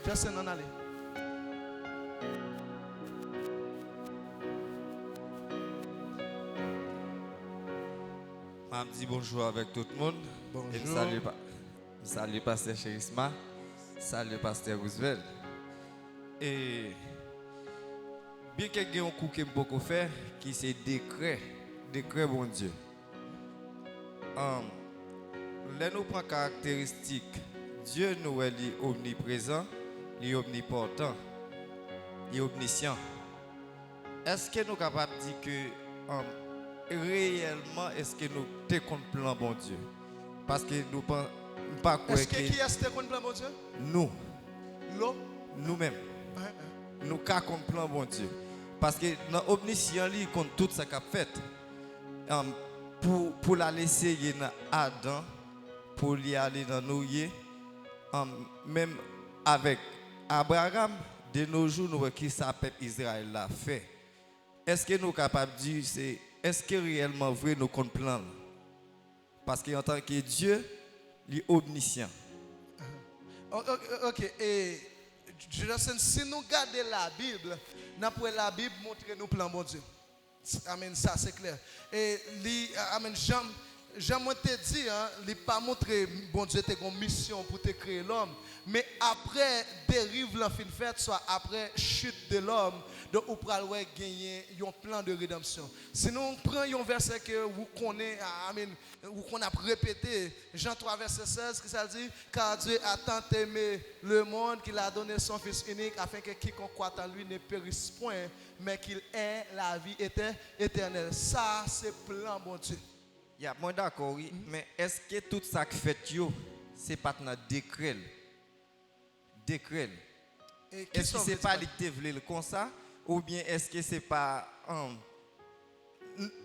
je sais non aller. Je dis bonjour avec tout le monde. Bonjour. Et salut pasteur Chérisma. Salut pasteur Roosevelt. Et bien qu'il y ait un coup que je peux faire, qui c'est décret bon Dieu. Là nous prend caractéristique. Dieu nous est omniprésent, il est omnipotent, il est omniscient. Est-ce que nous sommes capables de dire que réellement, est-ce que nous sommes plan bon Dieu? Parce que nous ne pas est-ce que qui est plan bon Dieu? Nous. Nous-mêmes. Ouais. Nous sommes plan bon Dieu. Parce que dans l'omniscient, il compte tout ce qu'il a fait. Pour la laisser dans Adam, pour lui aller dans nous, même avec Abraham, de nos jours, nous voyons qui ça peuple Israël l'a fait. Est-ce que nous sommes capables de dire, est-ce que réellement vrai nous compte plan? Parce qu'en tant que Dieu, il est omniscient. Ok, et si nous regardons la Bible, la Bible montre nous plan bon Dieu. Amen, ça c'est clair. Et amen, Jean te dit, il n'a pas montré bon Dieu te une mission pour te créer l'homme. Mais après dérive la fin faite, soit après chute de l'homme, donc on pourra gagner un plan de rédemption. Si nous prenons un verset que vous connaissez, amen, qu'on a répété, Jean 3 verset 16, qui ça dit, car Dieu a tant aimé le monde qu'il a donné son Fils unique afin que quiconque croit en lui ne périsse point, mais qu'il ait la vie éternelle. Ça c'est plan bon Dieu. Moi d'accord, oui, mais est-ce que tout ça que fait, c'est pas dans décret? Décret. Est-ce que c'est pas lui qui voulait comme ça? Ou bien est-ce que c'est pas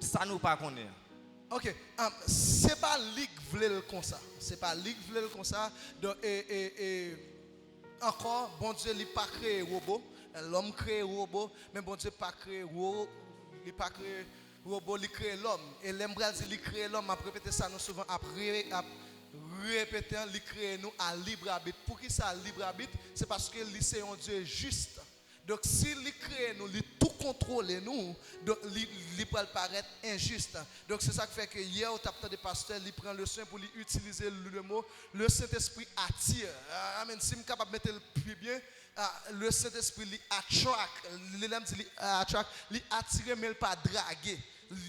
ça nous pas connaît? Ok, c'est pas lui qui voulait comme ça. C'est pas lui qui voulait comme ça. Donc, encore, bon Dieu n'a pas créé robot. L'homme crée robot, mais bon Dieu n'a pas créé robot. Il n'a pas créé robot, il crée l'homme. Et l'embral dit il crée l'homme. A répété ça nous souvent après. Répéter, il crée nous à libre arbitre. Pour qui ça libre arbitre? C'est parce que c'est un Dieu juste. Donc si il crée nous, il tout contrôle nous, donc il peut paraître injuste. Donc c'est ça qui fait que hier au tapant des pasteurs, il prend le soin pour lui utiliser le mot le Saint-Esprit attire. Amen. Si je suis capable de mettre le plus bien, le Saint-Esprit lui attract, il attire mais il pas draguer.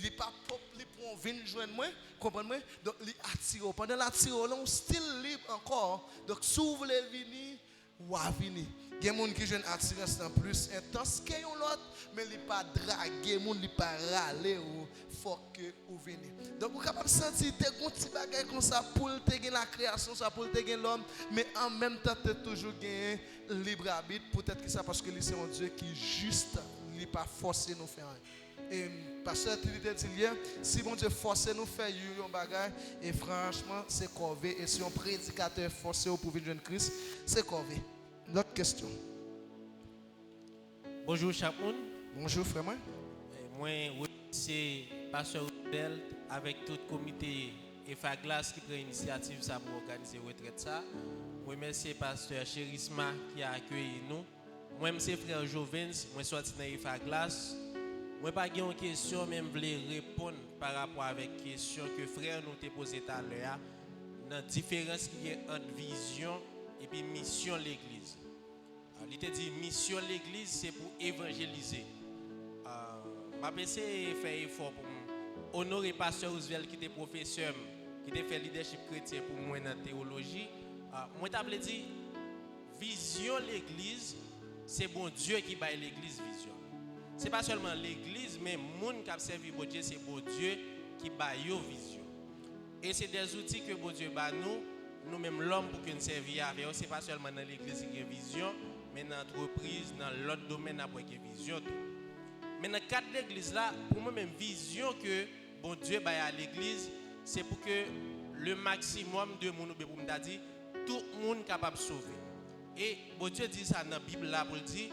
Il pas pop, il prend 20 joindre moi, comprenez-moi? Donc il attire. Pendant l'attire, on style libre encore. Donc si vous voulez venir, ou à venir. Il y a des gens qui ont une attirance plus intense que l'autre, mais ils ne pas draguer, ils ne pas râler ou faut que vous venez. Donc vous êtes capable de sentir des petits bagages comme ça pour te la création, ça pour te l'homme, mais en même temps tu toujours gagner libre arbitre, peut-être que ça parce que c'est un Dieu qui est juste, il n'est pas forcé nous faire. Et pasteur Trinité dit si bon Dieu force nous faire un bagage, et franchement c'est corvé, et si un prédicateur forcé pour venir de Christ, c'est corvé. L'autre question. Bonjour chaque monde. Bonjour frère. Moi c'est pasteur Bell avec tout le comité EFAGLAS qui prend l'initiative ça pour organiser retraite ça. Moi remercie pasteur Chérisma qui a accueilli nous. Moi remercie frère Jovens, moi sorti dans EFAGLAS. Moi pas une question même voulais répondre par rapport avec question que frère nous t'a posé tout à l'heure dans différence qui est entre vision et puis mission l'église. Il te dit mission l'église c'est pour évangéliser. M'a essayé faire effort pour honorer pasteur Roosevelt qui était professeur qui était fait leadership chrétien pour moi dans théologie. Moi t'avais dit vision l'église c'est bon Dieu qui baille l'église vision. C'est pas seulement l'église mais monde qui a servi bon Dieu c'est bon Dieu qui baille vision. Et c'est des outils que bon Dieu bat nous même l'homme pour que nous servir avec c'est pas seulement dans l'église qui a vision mais dans l'entreprise dans l'autre domaine après qui a vision. Mais dans le cadre de l'église là, pour moi même vision que bon Dieu baille à l'église, c'est pour que le maximum de monde pour me dire tout le monde capable de sauver. Et bon Dieu dit ça dans la Bible là pour dire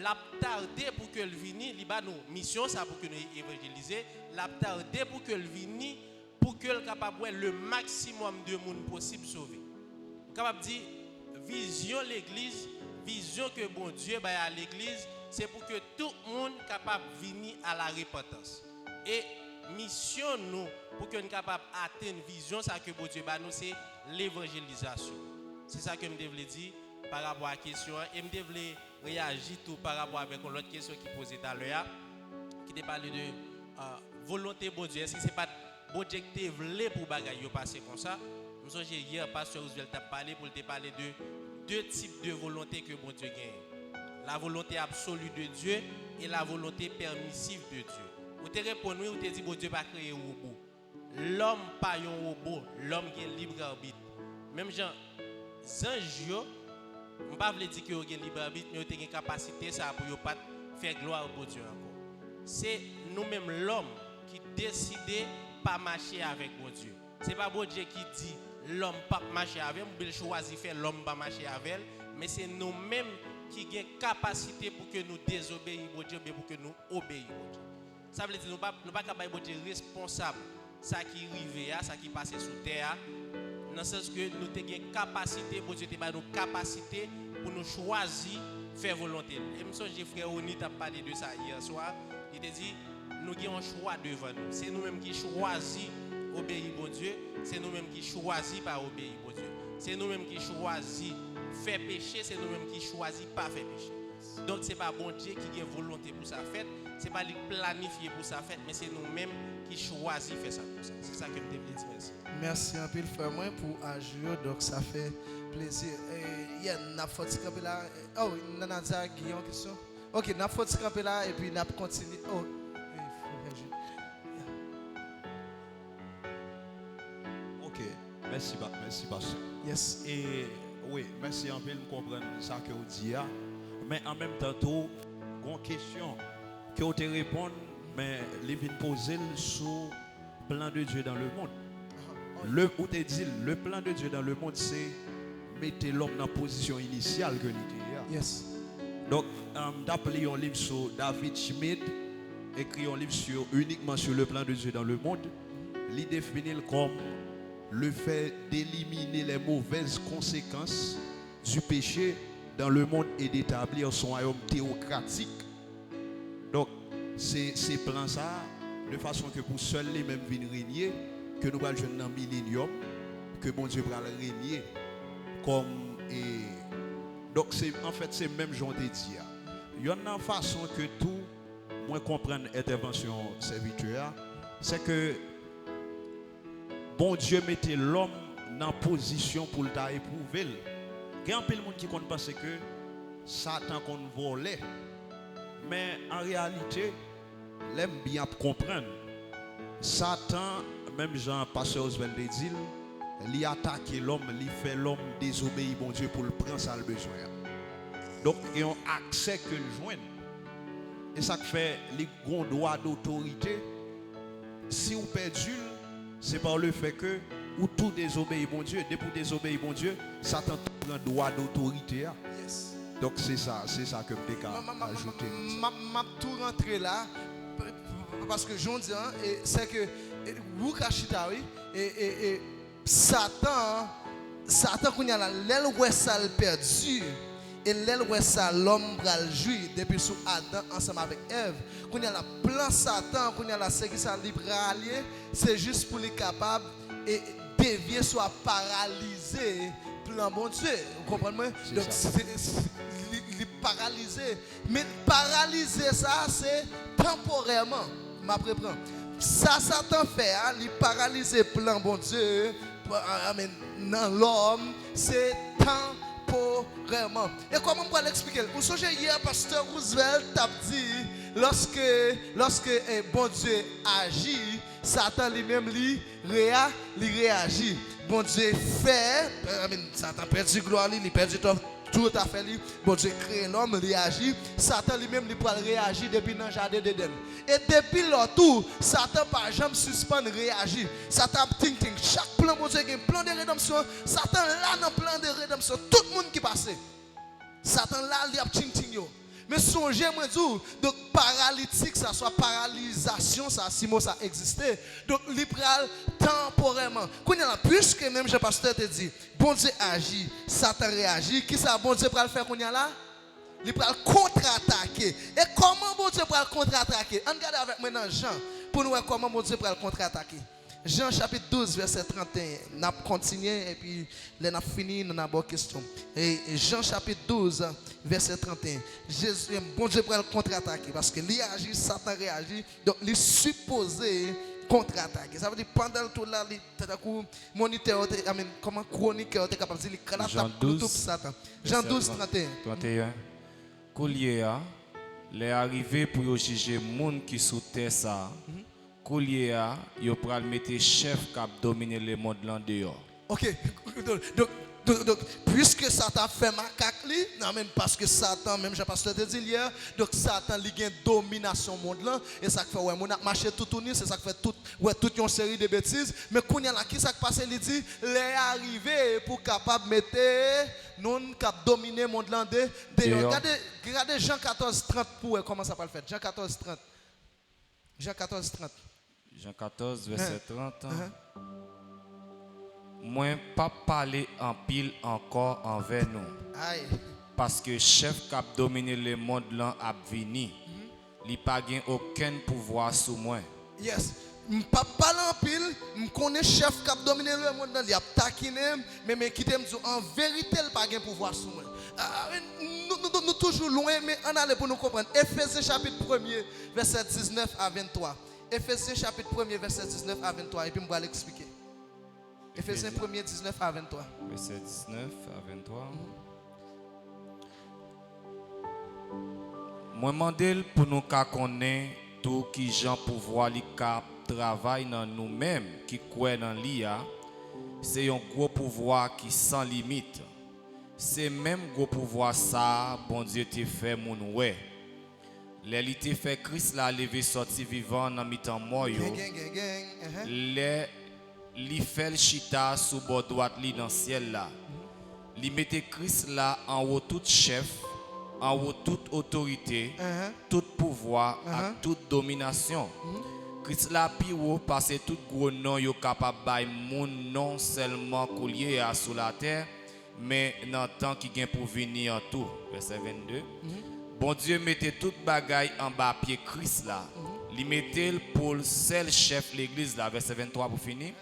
l'a tardé pour que le vini, il ba nous mission ça pour que nous évangéliser, l'a tardé pour que le vini pour que le capable le maximum de monde possible sauver. Capable dire vision l'église, vision que bon Dieu baille à l'église, c'est pour que tout le monde soit capable de venir à la repentance. Et mission nous, pour que nous soyons capables d'atteindre une vision, ça que bon Dieu bat nous, c'est l'évangélisation. C'est ça que je voulais dire par rapport à la question. Et je voulais réagir tout par rapport avec l'autre question qui posait tout à l'heure, qui te parle de volonté de bon Dieu. Est-ce que ce n'est pas bon Dieu qui voulait pour bagaille passer comme ça? Je me souviens hier, pasteur Roosevelt a parlé pour te parler de deux types de volonté que bon Dieu gagne. La volonté absolue de Dieu et la volonté permissive de Dieu. Vous te répondez, vous te dites, bon Dieu pas créé un robot. L'homme pas un robot, l'homme qui est libre arbitre. Même Jean, anges, je ne pas dire que vous avez libre arbitre, mais vous avez une capacité ça pour ne pas faire gloire pour Dieu encore. C'est nous-mêmes l'homme qui décide pas marcher avec bon Dieu. Ce n'est pas bon Dieu qui dit l'homme pas marcher avec, vous choisir faire l'homme pas marcher avec, mais c'est nous-mêmes qui a une capacité pour que nous désobéissions au Dieu, mais pour que nous obéissions au Dieu. Ça veut dire que nous ne sommes pas capables de être responsables de ce qui arrive, ce qui passe sous terre, dans le sens que nous avons une capacité, pour Dieu a une capacité pour nous choisir faire volonté. Et je me souviens, frère Oni a parlé de ça hier soir. Il a dit, nous avons un choix devant nous. C'est nous-mêmes qui choisissons obéir au Dieu. C'est nous-mêmes qui choisissons pas obéir au Dieu. C'est nous-mêmes qui choisissons faire pécher, c'est nous-mêmes qui choisissons pas faire pécher. Donc ce n'est pas bon Dieu qui a volonté pour sa fête, ce n'est pas lui planifié pour sa fête, mais c'est nous-mêmes qui choisissons faire ça pour ça. C'est ça que je te dis. Merci. Merci un peu frère moi pour agir, donc ça fait plaisir. Il y a une faute camper là. Oh, Nanaza Guillaume question. OK, n'a faute camper là et puis n'a continuer. Oh, OK, merci pasteur. Yes. Et oui, merci un peu de comprendre ça que vous dites. Mais en même temps, tout, une question que vous te répondre, mais les vient poser sur le plan de Dieu dans le monde. Ou te dit, le plan de Dieu dans le monde, c'est mettre l'homme dans la position initiale que l'idée. Yes. Donc, d'après un livre sur David Schmidt, écrit un livre uniquement sur le plan de Dieu dans le monde, il définit comme le fait d'éliminer les mauvaises conséquences du péché dans le monde et d'établir son royaume théocratique. Donc, c'est plan ça, de façon que pour seuls les mêmes viennent régner, que nous allons jouer dans le millénium, que mon Dieu va régner comme. Donc, en fait, c'est même genre de dire. Il y a une façon que tout, moi comprendre l'intervention serviteur, c'est que bon Dieu mettait l'homme dans position pour l'éprouver. Il y a un peu de monde qui pense que Satan qu'on volait. Mais en réalité, l'aime bien comprendre. Satan, même Jean Pasteur Oswald dit, il attaque l'homme, il fait l'homme désobéir bon Dieu pour le prendre ça le besoin. Donc, il y a un accès que le joigne. Et ça fait les grands droits d'autorité. Si vous perdez, c'est par le fait que ou tout désobéit bon Dieu. Dès pour désobéir bon Dieu, Satan prend droit d'autorité. Yes. Donc c'est ça que je peux ajouter. Ma tout rentrer là. parce que j'en dis, hein, c'est que vous Kachita, oui, et Satan, qu'on y a là, l'aile où ça le perdu. Et l'aile où ça l'homme pral jouir depuis sous Adam ensemble avec Ève. Qu'on y a la plan Satan, qu'on y a la ce qui ça libre allié, c'est juste pour les capables et dévier soit paralysé plan bon Dieu. Vous comprenez? Donc c'est paralysé. Mais paralyser ça c'est temporairement. Ma préprend. Ça Satan fait, hein, il paralyser plan bon Dieu dans l'homme, c'est temporairement. Et comment on peut l'expliquer? Vous savez hier pasteur Roosevelt t'a dit lorsque bon Dieu agit, Satan lui-même réagit. Bon Dieu fait, Satan perd du gloire, il perd du temps. Tout à fait, bon Dieu crée l'homme, il agit. Satan lui-même, il peut réagir depuis le jardin d'Éden. Et depuis là, tout, Satan par jamais suspend réagir. Satan think. Chaque plan, bon Dieu, un plan de rédemption. Satan là, dans le plan de rédemption, tout le monde qui passe. Satan là, il y a ting. Mais songez, moi, donc paralytique, ça soit paralysation, ça, si mot ça existait. Donc, libéral temporairement. Puisque même Jean-Pasteur te dit, bon Dieu agit, Satan réagit, qui ça, bon Dieu, pour le faire qu'on y a là? Il va contre-attaquer. Et comment bon Dieu va contre-attaquer? Regardez avec moi dans Jean, pour nous voir comment bon Dieu va contre-attaquer. Jean chapitre 12, verset 31. Nous allons continuer et puis nous allons finir, nous avons une question. Et Jean chapitre 12, verset 31. Jésus, bon Dieu, pour le contre-attaquer. Parce que lui agit, Satan réagit. Donc, il est supposé contre-attaquer. Ça veut dire pendant tout là, moniteur, comment chroniqueur est capable de dire qu'il Jean 12, Satan. Jean 12, 31. Coulier, les arrivé pour juger les gens qui sous terre ça. Coulier, il va mettre chef qui a dominé le monde là dehors. Ok, donc puisque Satan fait macaque, non même parce que Satan, même Jean-Pasteur te dit hier, donc Satan il a une domination monde là, et ça fait ouais, mon a marché tout tourner, c'est ça qui fait toute une série de bêtises, mais quand il y a qui ça passe, il dit, les arrivé pour capable mettre non cap dominer monde là dehors. Regardez Jean 14 30 pour comment ça va le faire. Jean 14 30. Jean 14 30. Jean 14 verset 30. Moi pas parler en pile encore envers nous. Aïe. Parce que chef qui a dominé le monde là a venu. Il pas gain aucun pouvoir sur moi. Yes. Je ne pas parler en pile, je connais chef qui a dominé le monde là, il a taquiné, mais qui t'aime en vérité il pas gain pouvoir sur moi. Nous toujours loin mais on allait pour nous comprendre. Éphésiens chapitre 1er verset 19 à 23. Éphésiens chapitre 1er verset 19 à 23 et puis je vais l'expliquer. Éphésiens 1er 19 à 23. Verset 19 à 23. Moi demande pour nous connaître tout qui Jean pouvoir li cap travail dans nous-mêmes qui croient dans l'IA. C'est un gros pouvoir qui sans limite. C'est même gros pouvoir ça bon Dieu te fait mon ouais. Les te fait Christ la lever sorti vivant dans mi-temps mort yo. Les li fait le chita sous bord droite li dans ciel là. Li mette Christ là en haut tout chef, en haut toute autorité, tout pouvoir et toute domination. Christ là pi haut parce que tout gros nom yo capable bay moun non seulement coulier à sous la terre mais dans temps qui gain pour venir en tout. Verset 22. Bon Dieu mettez toute bagaille en bas pied Christ là. Il mettait pour le seul chef l'église là. Verset 23 pour finir.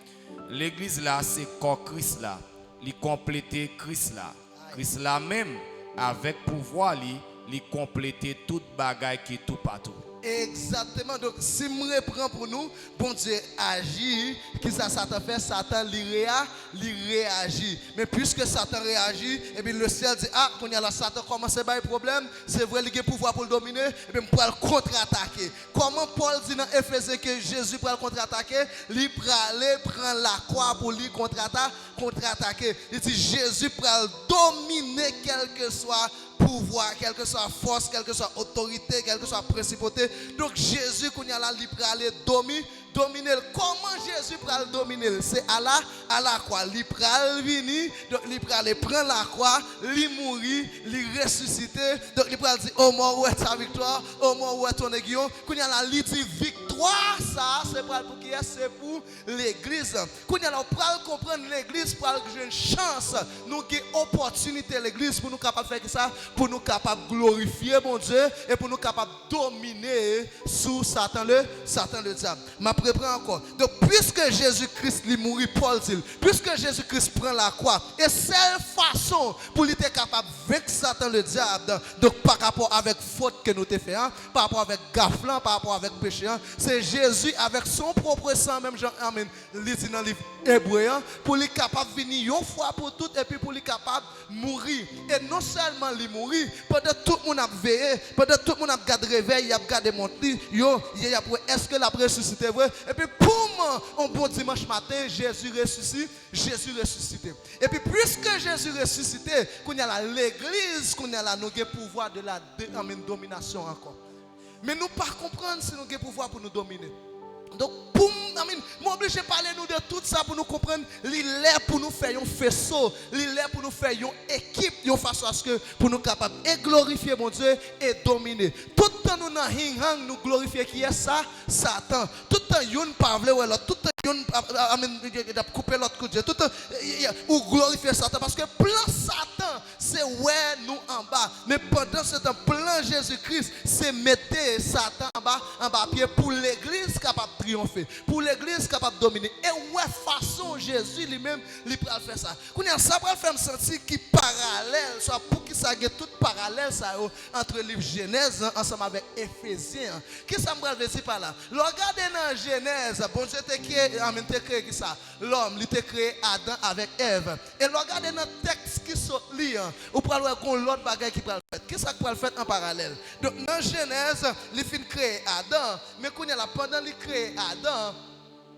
L'église là c'est corps Christ là. Il complétait Christ là. Christ là même avec pouvoir il complétait toute bagaille qui est tout partout. Exactement. Donc, si je reprends pour nous, bon Dieu agit, qui ça Satan fait? Satan réagit. Mais puisque Satan réagit, et bien le ciel dit, ah, quand il y a la Satan commence à avoir un problème, c'est vrai qu'il a pouvoir pour le dominer, et bien pour le contre-attaquer. Comment Paul dit dans Éphésiens que Jésus pour le contre-attaquer? Il prend la croix pour lui contre-attaquer. Il dit, Jésus pour le dominer quel que soit pouvoir, quelle que soit force, quelle que soit autorité, quelle que soit principauté. Donc Jésus, qu'on y a là, il peut aller dominer. Comment Jésus pral dominer? C'est à la croix. Il pral venir, donc il pral prendre la croix, il mourir, il ressusciter. Donc il pral dire oh mort où est ta victoire, oh mort où est ton aiguillon. Quand il y a la dit victoire, ça c'est pas pour qui est, c'est pour l'église. Quand il y a la pral comprendre l'église, pral jouer une chance, nous avons opportunité l'église pour nous capable faire ça, pour nous capable glorifier mon Dieu et pour nous capable dominer sous Satan le diable. Ma prépare encore. Donc puisque Jésus-Christ lui mourit, Paul dit, puisque Jésus-Christ prend la croix, et seule façon pour lui être capable de vaincre Satan le diable, donc par rapport avec faute que nous t'ai fait, par rapport avec gaflan, par rapport avec péché, c'est Jésus avec son propre sang, même Jean Amen, dit dans le livre hébreu, pour lui capable de venir une fois pour toutes et puis pour lui capable de mourir. Et non seulement lui mourir, pendant tout le monde a veillé, pendant tout le monde a gardé réveil, il a gardé mon lit, est-ce que la ressuscité vrai? Et puis poum, un bon dimanche matin, Jésus ressuscité. Et puis puisque Jésus ressuscité, qu'on y a l'église, qu'on y a là, nous avons pouvoir de la domination encore. Mais nous pas comprendre si nous avons pouvoir pour nous dominer. Donc, poum, m'oblige à parler nous de tout ça pour nous comprendre. Il est pour nous faire un faisceau, il est pour nous faire une équipe, de façon à ce que pour nous capables de glorifier mon Dieu et dominer. Tout le temps nous dans hang nous glorifier qui est ça, Satan. Tout le temps yon parle ou alors tout le temps yon couper l'autre coup de Dieu. Tout le temps ou glorifier Satan parce que plan Satan c'est ouais nous en bas. Mais pendant ce temps plan Jésus-Christ c'est mettre Satan en bas pied pour l'église capable de triompher, pour l'église capable de dominer. Et ouais façon Jésus lui-même il peut faire ça. Quand ça va faire me sentir qui parallèle, soit pour qui ça get tout parallèle ça entre le livre Genèse ensemble avec Éphésiens. Qui ça me dire par là? Regardez dans Genèse, bon Dieu t'a créé qui ça? L'homme, il t'a créé Adam avec Ève. Et regardez dans le texte qui sort là, ou pour voir l'autre bagaille qui peut le faire. Qu'est-ce que peut le faire en parallèle? Donc dans Genèse, il fin créer Adam, mais quand il y a pendant il crée Adam,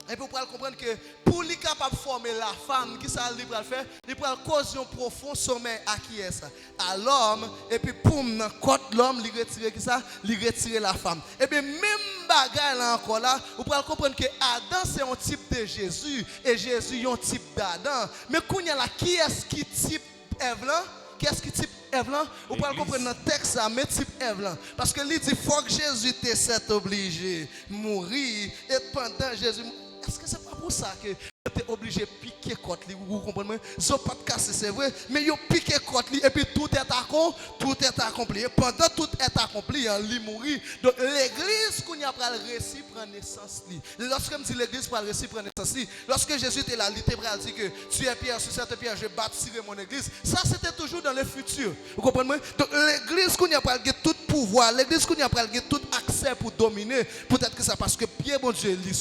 et pour comprendre que pour lui capable de former la femme, qui ça lui va faire? Il va causer un profond sommeil à qui est ça? À l'homme, et puis poum, dans côté l'homme, il retire qui ça? Il retire la femme. Et bien même bagaille là encore là, vous pouvez comprendre que Adam c'est un type de Jésus et Jésus est un type d'Adam. Mais quand il y a là, qui est-ce qui type Ève là? Qu'est-ce qui type Ève là? Vous pouvez comprendre dans le texte ça, mais type Ève là. Parce que lui dit, il faut que Jésus t'est obligé de mourir. Et pendant Jésus, est-ce que c'est pas pour ça que tu es obligé de piquer côte li? Vous comprenez? Ils n'ont pas de casser, c'est vrai. Mais ils ont piqué côte li et puis tout est accompli. Et pendant tout est accompli, il mourit. Donc l'église, qu'on y a pris le récit, prend naissance. Lorsque je dis l'église prend le récit, prend naissance. Lorsque Jésus était là, il était prêt à dire que tu es Pierre, sur cette pierre, je bâtirai mon église. Ça, c'était toujours dans le futur. Vous comprenez? Donc l'église, qu'on y a pris tout pouvoir, l'église, qu'on y a pris tout accès pour dominer. Peut-être que c'est parce que Pierre, bon Dieu, il est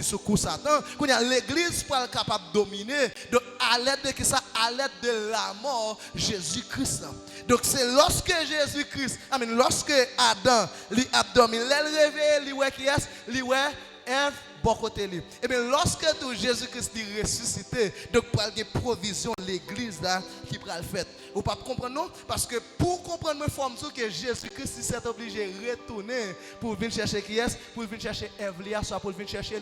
sous coup Satan. Qu'on y a l'église pour être capable de dominer. Donc à l'aide de qui ça? À l'aide de la mort, Jésus-Christ. Donc c'est lorsque Jésus-Christ, lorsque Adam, l'abdomen, il réveille, il qui est, il Ève, bon côté lui. Et bien lorsque tout Jésus-Christ est ressuscité, donc pour avoir provision l'église là qui prend le fait. Vous ne pouvez pas comprendre non? Parce que pour comprendre ma forme que Jésus-Christ s'est obligé de retourner pour venir chercher qui est, pour venir chercher Ève, soit pour venir chercher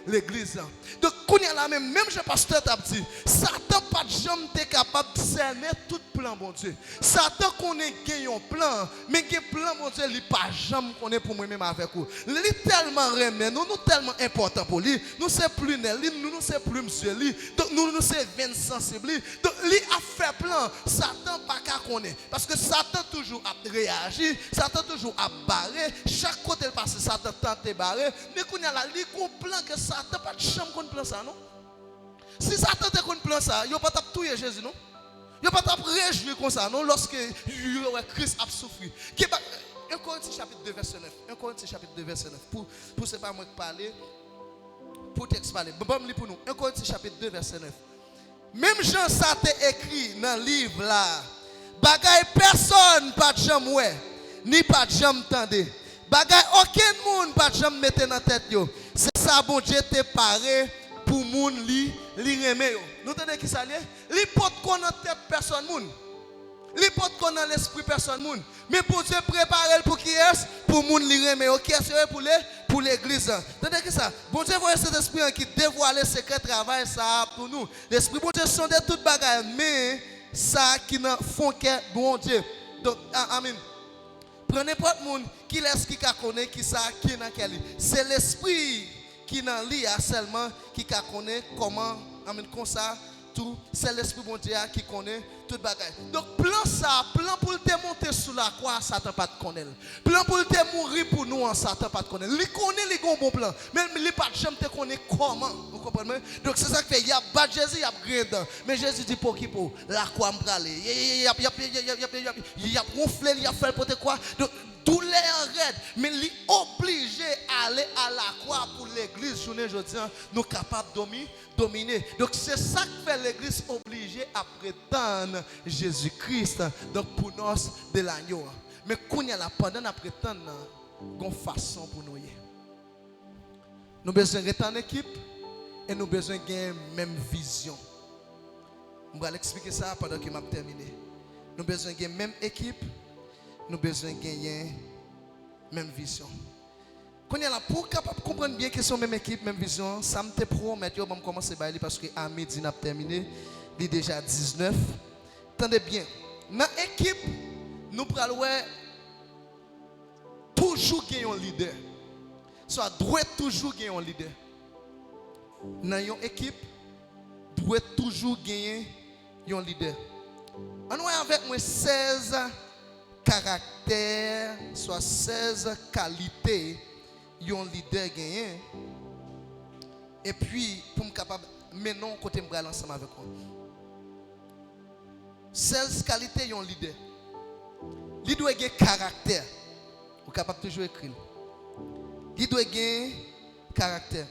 l'église. Donc quand il y a la même je pasteur t'a dit, Satan pas de jamais capable de cerner tout plan bon Dieu. Satan connaît un plan, mais un plan bon Dieu il pas jamais connaît pour moi-même avec vous. Il est tellement remet, nous tellement important pour lui. Nous c'est plus Nelly, nous c'est plus monsieur lui. Donc nous c'est bien sensible. Donc lui a fait plan. Satan pas qu'à connaître parce que Satan toujours a réagi, Satan toujours a barré. Chaque côté il passe Satan tente de barrer. Mais qu'on y a là, lui plan que Satan pas de chambre qu'on plan ça non. Si Satan te qu'on plan ça, il pas tape tuer Jésus non. Il pas tape réjouir comme ça non lorsque Christ a souffert. 1 Corinthiens chapitre 2 verset 9. 1 Corinthiens chapitre 2 verset 9. Pour c'est pas moi qui parler. Pour texte parler. Bon li pour nous. 1 Corinthiens chapitre 2 verset 9. Même Jean ça t'est écrit dans le livre là. Bagay personne pas de jambe ouais, ni pas de jambe tendé. Bagay aucun monde pas de jambe mettre dans tête yo. C'est ça bon Dieu t'est paré pour moun li remet yo. Nous entendez qui ça lié? Li pot qu'on dans tête personne moun. Li pot qu'on dans l'esprit personne moun. Mais pour Dieu préparer pour qui est? Pour moun li remet yo. Qui est pour pour l'église. Tandis que ça, bon Dieu voit cet esprit qui dévoile le secret travail ça pour nous. L'esprit bon Dieu sonde toute bagaille mais ça qui ne font que bon Dieu. Donc amen. Prenez n'importe monde qui laisse qui connaît qui ça qui dans quel. C'est l'esprit qui dans lui seulement qui connaît comment amen comme ça tout c'est l'esprit bon Dieu qui connaît toute bagaille. Donc plan pour te monter sous la croix Satan pas te connaît. Plan pour te mourir pour nous en Satan pas te connaît. Il connaît les bon plan mais il pas jamais te connaît comment. Vous comprenez? Donc c'est ça qui fait il y a pas Jésus il y a grand mais Jésus dit pour qui pour la croix me braler. Il y a gonflé il y a fait pour te quoi. Donc douleur raide mais il est obligé d'aller à la croix pour l'église journée aujourd'hui nous capables de dominer. Donc c'est ça qui fait l'église obligée à prétendre Jésus-Christ donc pour nous de l'agneau. Mais quand il y a la pendant à prétendre une façon pour nous. Nous avons besoin d'être en équipe et nous avons besoin de même vision. Je vais expliquer ça pendant que je vais terminer. Nous avons besoin de même équipe, nous avons besoin de gagner même vision. Quand il y a là pour capable comprendre bien que c'est même équipe, même vision, ça me te promet que je vais commencer par lui parce que à midi n'a terminé, il est déjà 19. Attendez bien. Dans l'équipe, nous prenons toujours gagner un leader. Soit doit toujours gagner un leader. Dans une équipe, doit toujours gagner un leader. On a avec moi 16 caractères, soit 16 qualités, un leader gagné. Et puis, pour me capable, maintenant, côté me ensemble avec moi. 16 qualités, un leader. Il doit gagner caractère. Vous êtes capable de toujours écrire. Il doit gagner caractère.